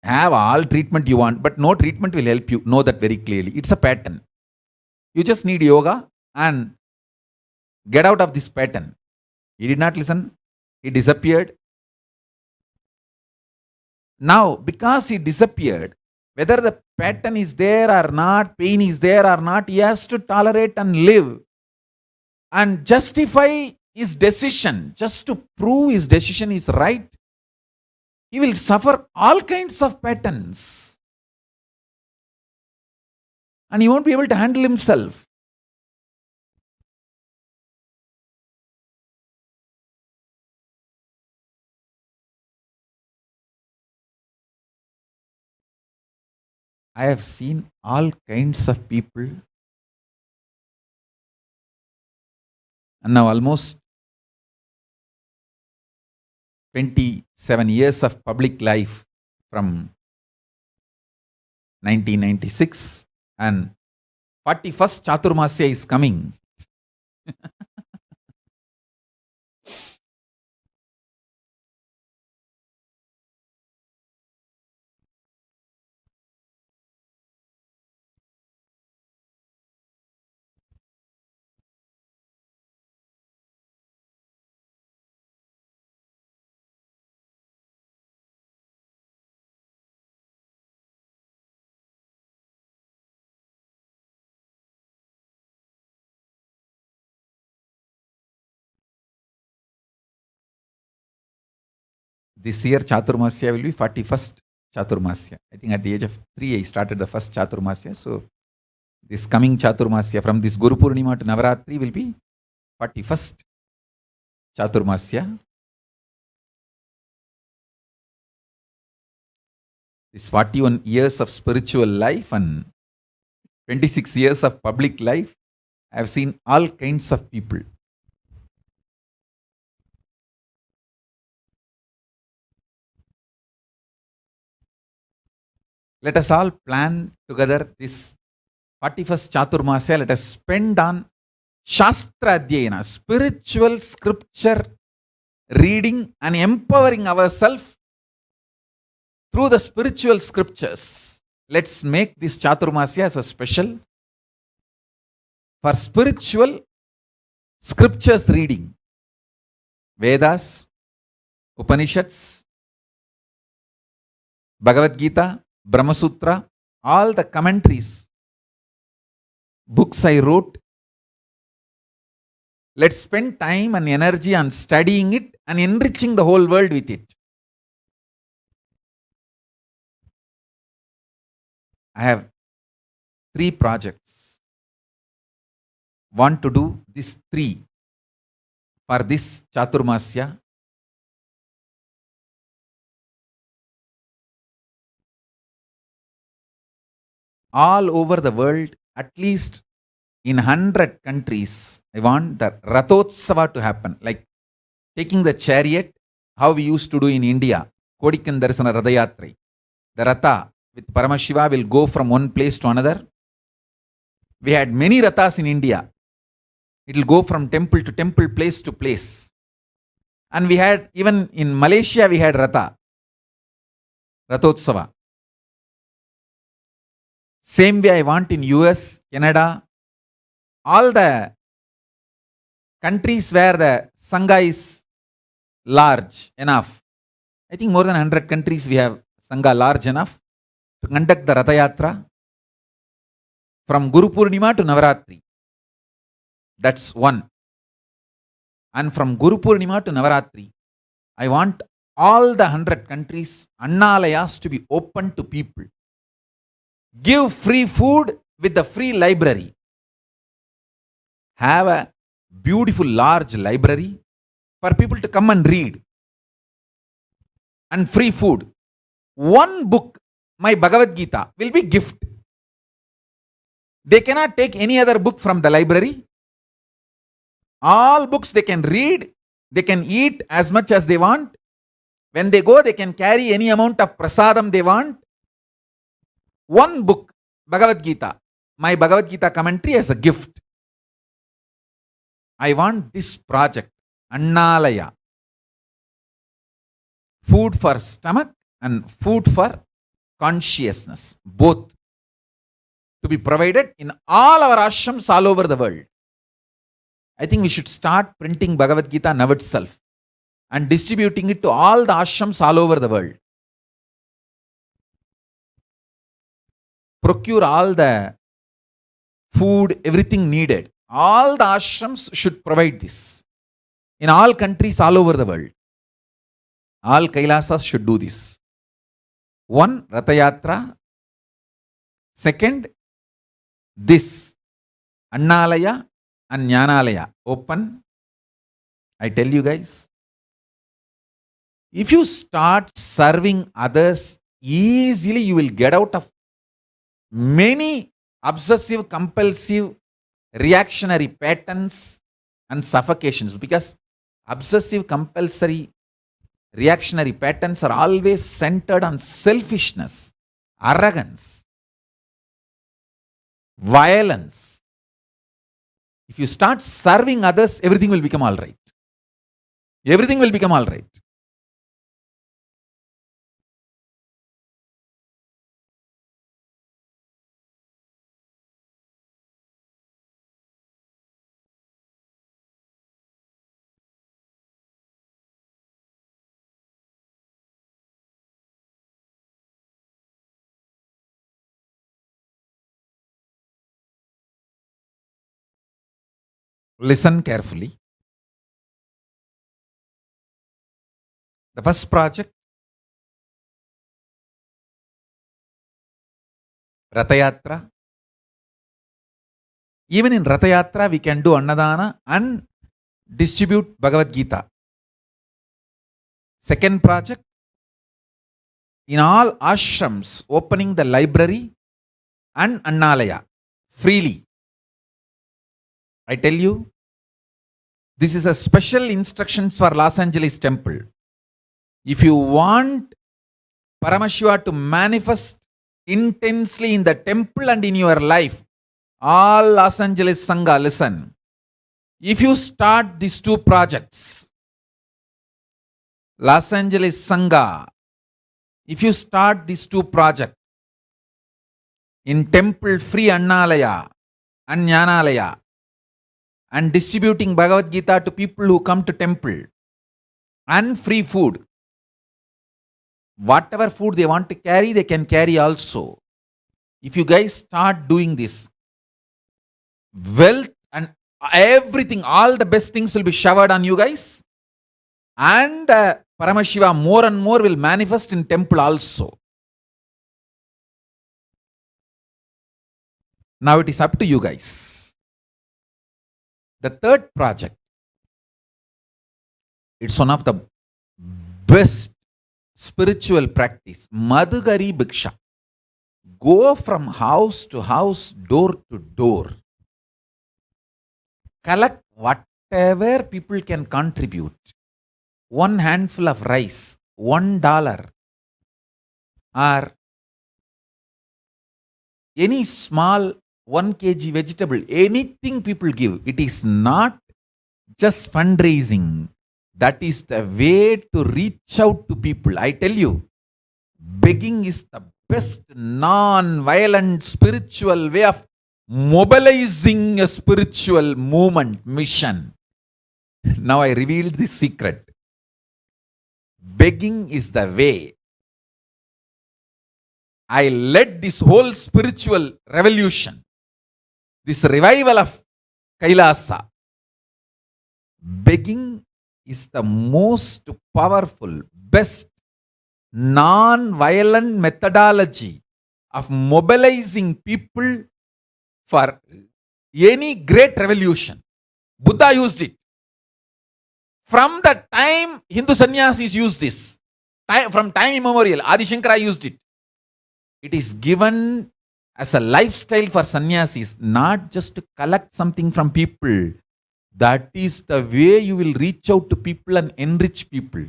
have all treatment you want, but no treatment will help you. Know that very clearly. It's a pattern. You just need yoga and get out of this pattern. He did not listen. He disappeared. Now, because he disappeared, whether the pattern is there or not, pain is there or not, he has to tolerate and live and justify his decision just to prove his decision is right. He will suffer all kinds of patterns and he won't be able to handle himself. I have seen all kinds of people, and now almost 27 years of public life from 1996, and 41st Chaturmasya is coming. This year Chaturmasya will be 41st Chaturmasya. I think at the age of 3 I started the first Chaturmasya. So this coming Chaturmasya from this Guru Purnima to Navaratri will be 41st Chaturmasya. This 41 years of spiritual life and 26 years of public life, I have seen all kinds of people. Let us all plan together this 41st Chaturmasya. Let us spend on Shastra Adhyayana, spiritual scripture reading and empowering ourselves through the spiritual scriptures. Let's make this Chaturmasya as a special for spiritual scriptures reading. Vedas, Upanishads, Bhagavad Gita, Brahma Sutra, all the commentaries, books I wrote. Let's spend time and energy on studying it and enriching the whole world with it. I have 3 projects. Want to do these 3 for this Chaturmasya. All over the world, at least in 100 countries, I want the Rathotsava to happen. Like taking the chariot, how we used to do in India, Kodikan Darsana Radayatri. The Ratha with Paramashiva will go from one place to another. We had many Rathas in India. It will go from temple to temple, place to place. And we had, even in Malaysia, we had Ratha, Rathotsava. Same way I want in US, Canada, all the countries where the Sangha is large enough. I think more than 100 countries we have Sangha large enough to conduct the Ratha Yatra from Guru Purnima to Navaratri. That's one. And from Guru Purnima to Navaratri, I want all the 100 countries, Annalayas to be open to people. Give free food with the free library. Have a beautiful large library for people to come and read. And free food. One book my Bhagavad Gita will be gift. They cannot take any other book from the library. All books they can read, they can eat as much as they want. When they go, they can carry any amount of prasadam they want. One book, Bhagavad Gita, my Bhagavad Gita commentary as a gift. I want this project, Annalaya. Food for stomach and food for consciousness, both to be provided in all our ashrams all over the world. I think we should start printing Bhagavad Gita now itself and distributing it to all the ashrams all over the world. Procure all the food, everything needed. All the ashrams should provide this. In all countries all over the world. All Kailasas should do this. One, Ratha Yatra. Second, this Annalaya and Jnanalaya open. I tell you guys, if you start serving others, easily you will get out of many obsessive, compulsive, reactionary patterns and suffocations, because obsessive, compulsory, reactionary patterns are always centered on selfishness, arrogance, violence. If you start serving others, everything will become all right. Everything will become all right. Listen carefully. The first project, Ratha Yatra. Even in Ratha Yatra, we can do Annadana and distribute Bhagavad Gita. Second project, in all ashrams, opening the library and Annalaya freely. I tell you, this is a special instructions for Los Angeles Temple. If you want Paramashiva to manifest intensely in the temple and in your life, all Los Angeles Sangha, listen. If you start these two projects, Los Angeles Sangha, if you start these two projects in temple free Annalaya and Jnanalaya, and distributing Bhagavad Gita to people who come to temple, and free food. Whatever food they want to carry, they can carry also. If you guys start doing this, wealth and everything, all the best things will be showered on you guys. And Paramashiva more and more will manifest in temple also. Now it is up to you guys. The third project, it's one of the best spiritual practice, Madhugari Bhiksha. Go from house to house, door to door. Collect whatever people can contribute. One handful of rice, $1, or any small 1 kg vegetable, anything people give. It is not just fundraising. That is the way to reach out to people. I tell you, begging is the best non-violent spiritual way of mobilizing a spiritual movement, mission. Now I revealed the secret. Begging is the way. I led this whole spiritual revolution, this revival of Kailasa. Begging is the most powerful, best non-violent methodology of mobilizing people for any great revolution. Buddha used it. From the time Hindu sannyasis used this, from time immemorial, Adi Shankara used it. It is given as a lifestyle for sannyasis, not just to collect something from people. That is the way you will reach out to people and enrich people.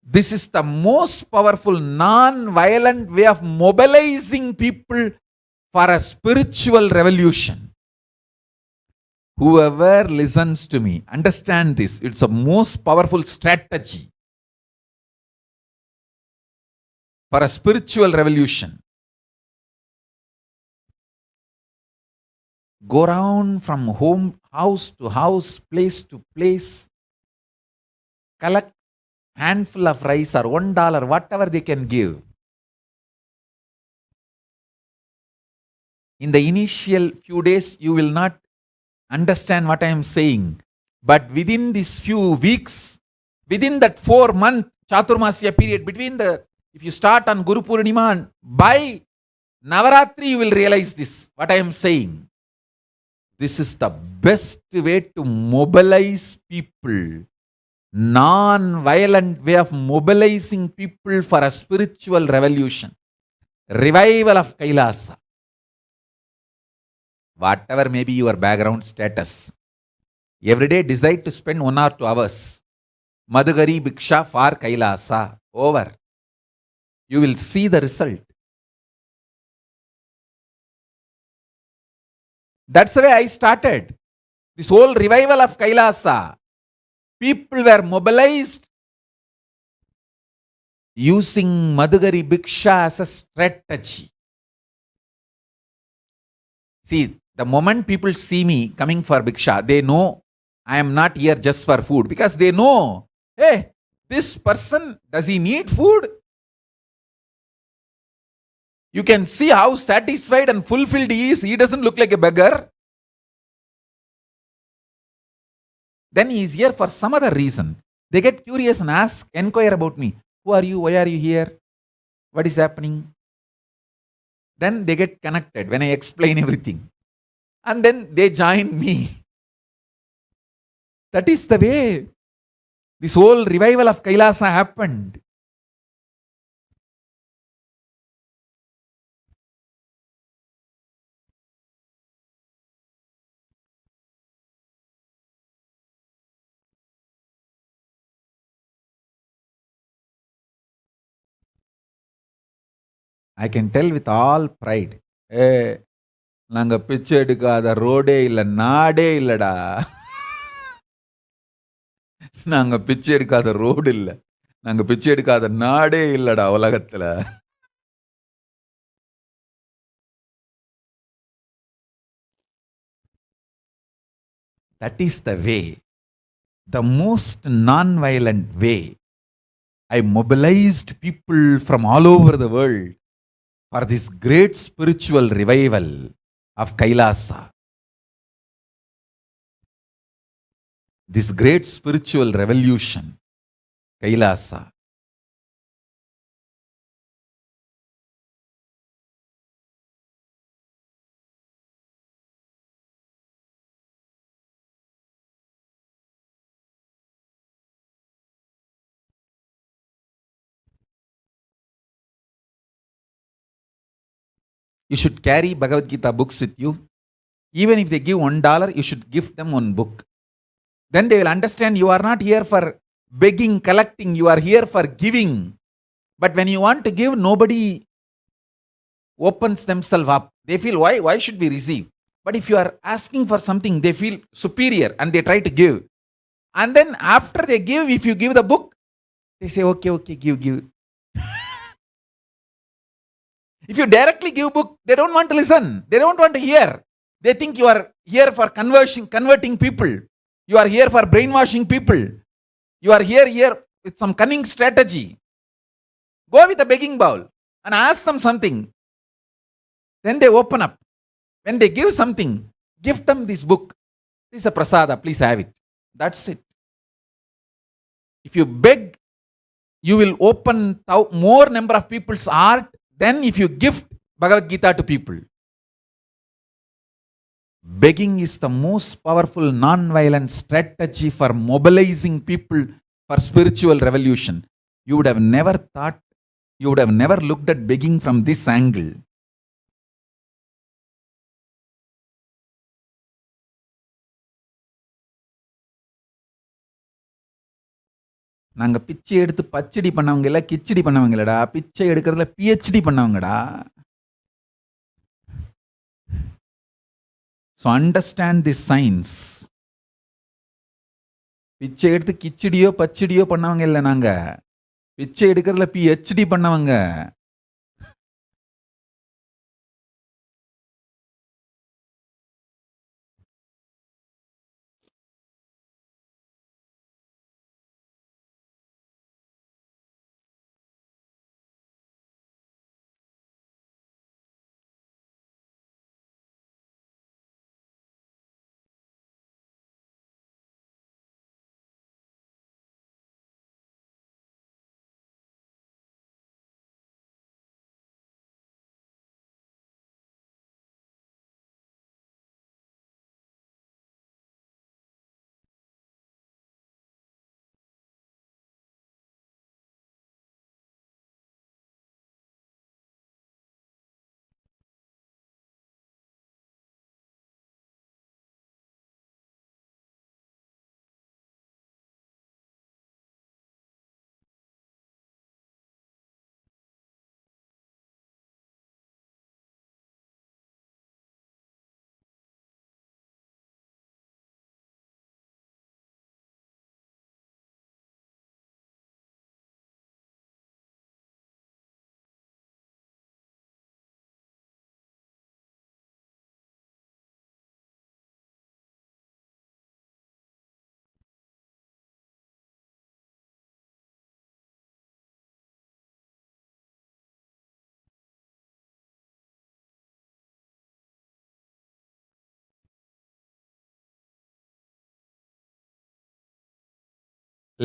This is the most powerful non-violent way of mobilizing people for a spiritual revolution. Whoever listens to me, understand this. It's a most powerful strategy for a spiritual revolution. Go around from house to house, place to place, collect handful of rice or $1, whatever they can give. In the initial few days, you will not understand what I am saying. But within these few weeks, within that 4-month Chaturmasya period, if you start on Guru Purnima, and by Navaratri, you will realize this, what I am saying. This is the best way to mobilize people. Non-violent way of mobilizing people for a spiritual revolution. Revival of Kailasa. Whatever may be your background status, every day decide to spend 1 or 2 hours. Madhugari Bhiksha for Kailasa. Over. You will see the result. That's the way I started. This whole revival of Kailasa. People were mobilized using Madhugari Bhiksha as a strategy. See, the moment people see me coming for Bhiksha, they know I am not here just for food. Because they know, hey, this person, does he need food? You can see how satisfied and fulfilled he is. He doesn't look like a beggar. Then he is here for some other reason. They get curious and inquire about me. Who are you? Why are you here? What is happening? Then they get connected when I explain everything. And then they join me. That is the way this whole revival of Kailasa happened. I can tell with all pride. நாங்க பிச்சை எடுக்காத ரோடே இல்லை, நாடே இல்லடா. நாங்க பிச்சை எடுக்காத ரோடு இல்லை, நாங்க பிச்சை எடுக்காத நாடே இல்லடா உலகத்துல. That is the way, the most non-violent way. I mobilized people from all over the world for this great spiritual revival of Kailasa. This great spiritual revolution, Kailasa. You should carry Bhagavad Gita books with you. Even if they give $1, you should give them one book. Then they will understand you are not here for begging, collecting. You are here for giving. But when you want to give, nobody opens themselves up. They feel, why should we receive? But if you are asking for something, they feel superior and they try to give. And then after they give, if you give the book, they say, okay, give. If you directly give book, they don't want to listen. They don't want to hear. They think you are here for converting people. You are here for brainwashing people. You are here with some cunning strategy. Go with a begging bowl and ask them something. Then they open up. When they give something, give them this book. This is a prasada, please have it. That's it. If you beg, you will open more number of people's heart than if you gift Bhagavad Gita to people. Begging is the most powerful non-violent strategy for mobilizing people for spiritual revolution. You would have never thought You would have never looked at begging from this angle. நாங்க பிச்சை எடுத்து பச்சடி பண்ணவங்க இல்ல, கிச்சடி பண்ணவங்களடா. பிச்சை எடுக்கிறதுல PhD பண்ணவங்கடா. So understand this science. பிச்சை எடுத்து கிச்சடியோ பச்சடியோ பண்ணவங்க இல்ல நாங்க. பிச்சை எடுக்கிறதுல PhD பண்ணவங்க.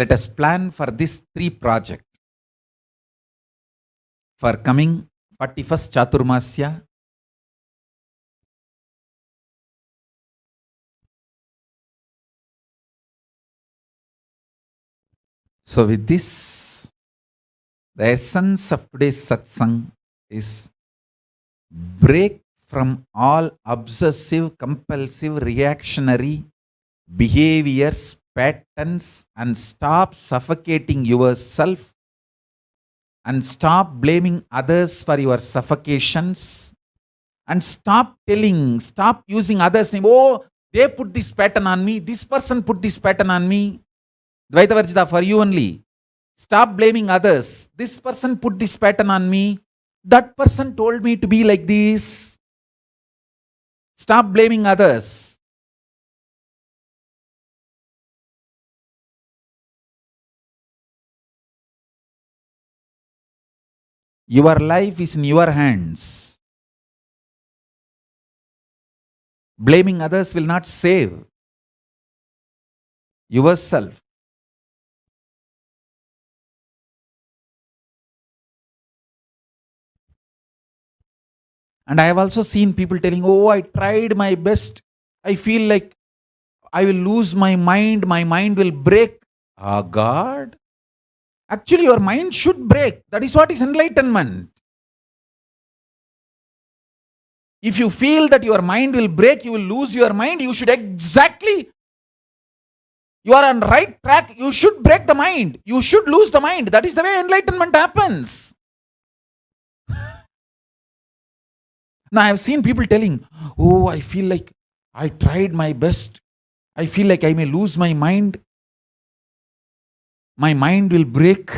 Let us plan for this 3 project. For coming 41st Chaturmasya, so with this, the essence of today's satsang is break from all obsessive, compulsive, reactionary behaviors, patterns, and stop suffocating yourself and stop blaming others for your suffocations and stop using others' name. Oh, they put this pattern on me, this person put this pattern on me. Dvaita Varjita, for you only. Stop blaming others. This person put this pattern on me. That person told me to be like this. Stop blaming others. Your life is in your hands. Blaming others will not save yourself. And I have also seen people telling, oh, I tried my best. I feel like I will lose my mind will break. Ah, God. Actually, your mind should break. That is what is enlightenment. If you feel that your mind will break, you will lose your mind, you should you are on right track. You should break the mind. You should lose the mind. That is the way enlightenment happens. Now, I have seen people telling, oh, I feel like I tried my best. I feel like I may lose my mind. My mind will break.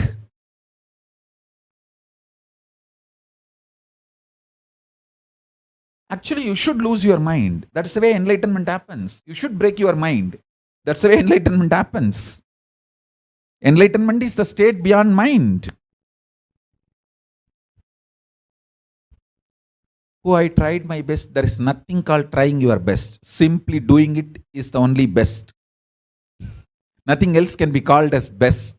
Actually, you should lose your mind. That's the way enlightenment happens. You should break your mind. That's the way enlightenment happens. Enlightenment is the state beyond mind. Oh, I tried my best. There is nothing called trying your best. Simply doing it is the only best. Nothing else can be called as best.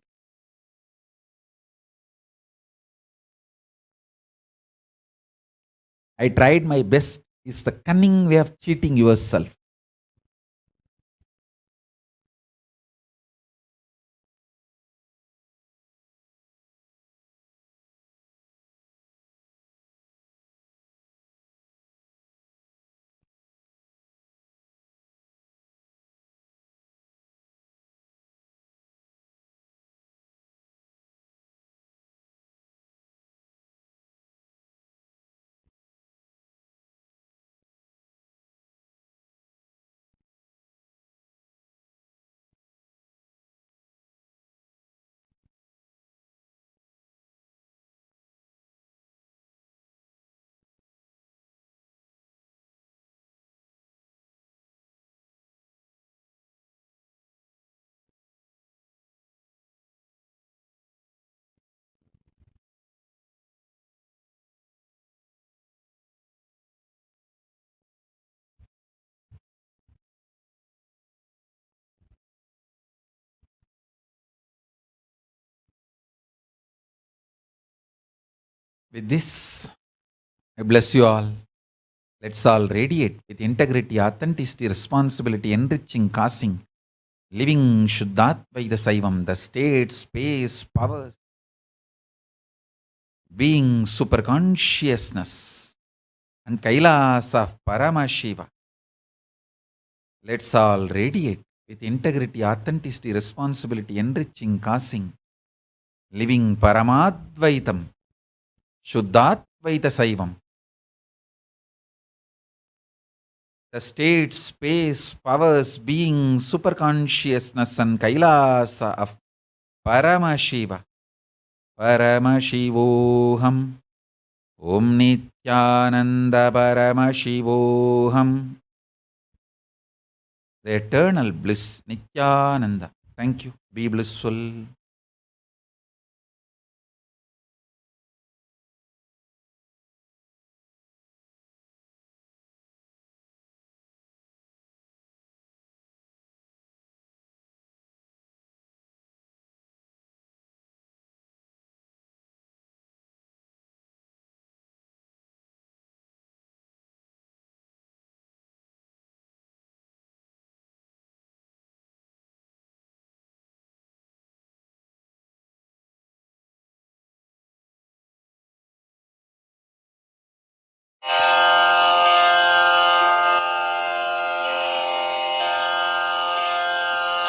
I tried my best is the cunning way of cheating yourself. With this, I bless you all. Let's all radiate with integrity, authenticity, responsibility, enriching, causing, living Shuddhatvaita Saivam, the state, space, powers, being super consciousness, and Kailas of Paramashiva. Let's all radiate with integrity, authenticity, responsibility, enriching, causing, living Paramadvaitam, Shuddhatvaita Saivam. The state, space, powers, being, super consciousness, and Kailasa of Paramashiva. Paramashivoham. Om Nityananda Paramashivoham. The eternal bliss, Nityananda. Thank you. Be blissful.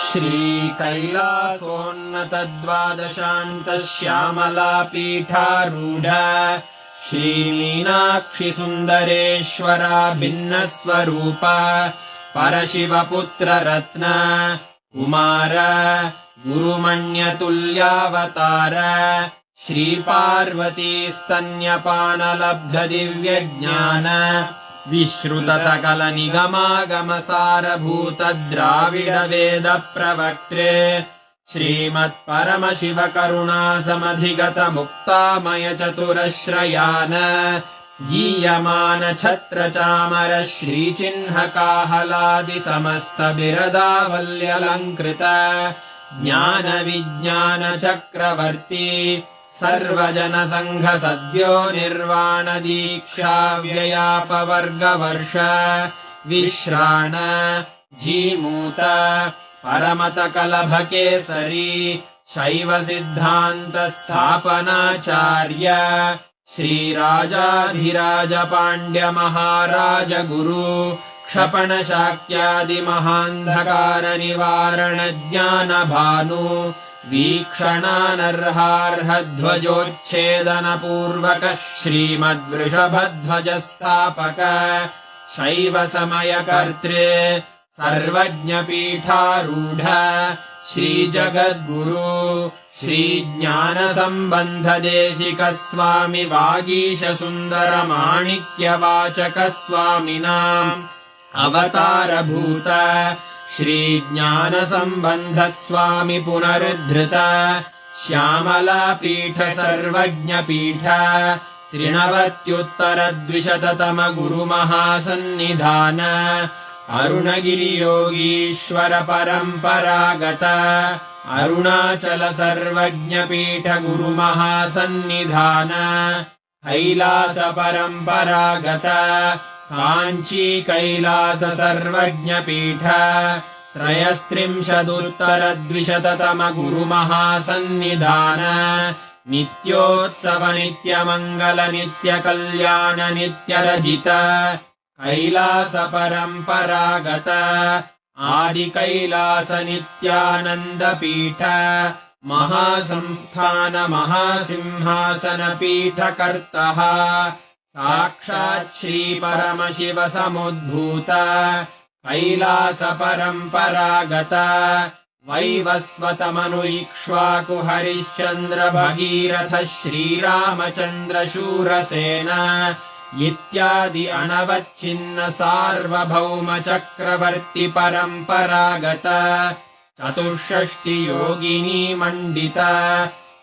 श्रीकैलासोन्नतद्वादशान्तश्यामलापीठारूढ श्रीमीनाक्षिसुन्दरेश्वरा भिन्नस्वरूप परशिवपुत्ररत्न Kumar गुरुमण्यतुल्यावतार श्रीपार्वतीस्तन्यपानलब्धदिव्यज्ञान विश्रुतसकलनिगमागमसारभूतद्राविडवेदप्रवक्त्रे श्रीमत्परमशिवकरुणासमधिगतमुक्तामयचतुरश्रयान् गीयमानछत्रचामर श्रीचिह्नकाहलादिसमस्तबिरदावल्यलङ्कृत ज्ञानविज्ञानचक्रवर्ती सर्वजनसङ्घसद्यो निर्वाणदीक्षाव्ययापवर्गवर्ष विश्राण Jimuta परमतकलभकेसरी शैवसिद्धान्तस्थापनाचार्य श्रीराजाधिराजपाण्ड्यमहाराजगुरु क्षपणशाक्यादिमहान्धकारनिवारणज्ञानभानु वीक्षणानर्हार्हध्वजोच्छेदनपूर्वक श्रीमद्वृषभध्वजस्थापक शैवसमयकर्त्रे सर्वज्ञपीठारूढ श्रीजगद्गुरु श्रीज्ञानसम्बन्धदेशिकस्वामि वागीशसुन्दरमाणिक्यवाचकस्वामिनाम् अवतारभूत श्रीज्ञानसम्बन्धस्वामि पुनरुद्धृत श्यामलापीठ सर्वज्ञपीठ 93 गुरुमहासन्निधान अरुणगिरियोगीश्वर परम्परागत अरुणाचल सर्वज्ञपीठ गुरुमहासन्निधान कैलास परम्परागत काञ्ची कैलास सर्वज्ञपीठ 33 गुरुमहासन्निधान नित्योत्सव नित्यमङ्गल नित्यकल्याण नित्यरजित कैलास परम्परागत आदिकैलास नित्यानन्दपीठ महासंस्थान महासिंहासन पीठकर्तः साक्षात् श्री परमशिव समुद्भूत कैलास परम्परागत वैवस्वतमनु इक्ष्वाकु हरिश्चन्द्र भगीरथ श्रीरामचन्द्र शूरसेन इत्यादि अनवच्छिन्न सार्वभौम चक्रवर्ति परम्परागत 64 योगिनी मण्डित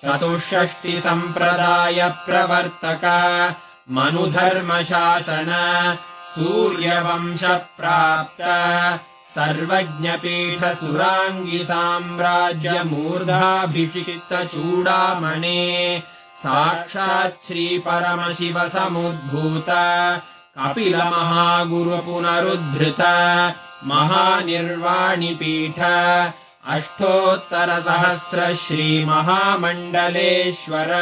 64 सम्प्रदाय प्रवर्तक मनुधर्मशासन सूर्यवंश प्राप्त सर्वज्ञपीठ सुराङ्गी साम्राज्य मूर्धाभिषिक्त चूडामणे साक्षात् श्रीपरमशिव समुद्भूत कपिलमहागुरुपुनरुद्धृत महानिर्वाणिपीठ अष्टोत्तरसहस्र श्रीमहामण्डलेश्वर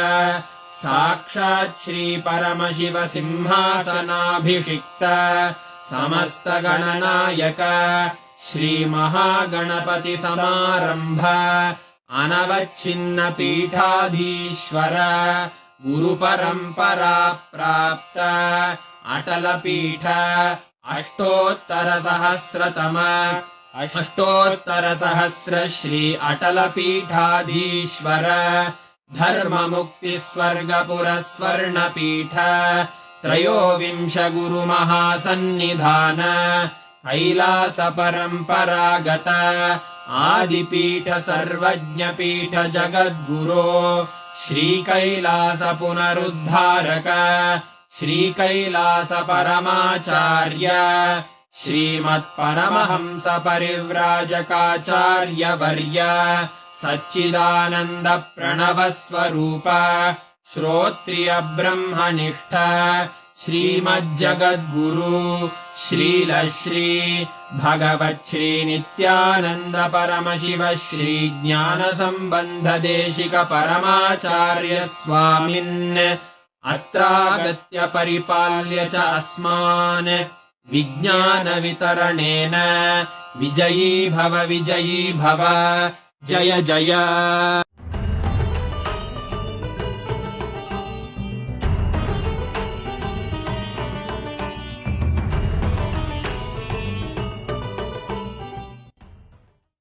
साक्षात् श्रीपरमशिव सिंहासनाभिषिक्त समस्तगणनायक श्रीमहागणपतिसमारम्भ अनवच्छिन्नपीठाधीश्वर गुरुपरम्परा प्राप्त अटलपीठ अष्टोत्तरसहस्र श्री अटलपीठाधीश्वर धर्ममुक्तिस्वर्गपुरस्वर्णपीठ त्रयोविंश गुरुमहासन्निधान कैलासपरम्परागत आदिपीठ सर्वज्ञपीठ जगद्गुरो श्रीकैलास पुनरुद्धारक श्रीकैलासपरमाचार्य श्रीमत्परमहंस परिव्राजकाचार्यवर्य सच्चिदानन्द प्रणवस्वरूप श्रोत्रिय ब्रह्मनिष्ठ श्रीमज्जगद्गुरु श्रीलश्री भगवच्छ्री नित्यानन्द परमशिव श्री ज्ञानसम्बन्ध देशिक परमाचार्य स्वामिन् अत्रागत्य परिपाल्य च अस्मान् विज्ञानवितरणेन विजयी भव जय जय।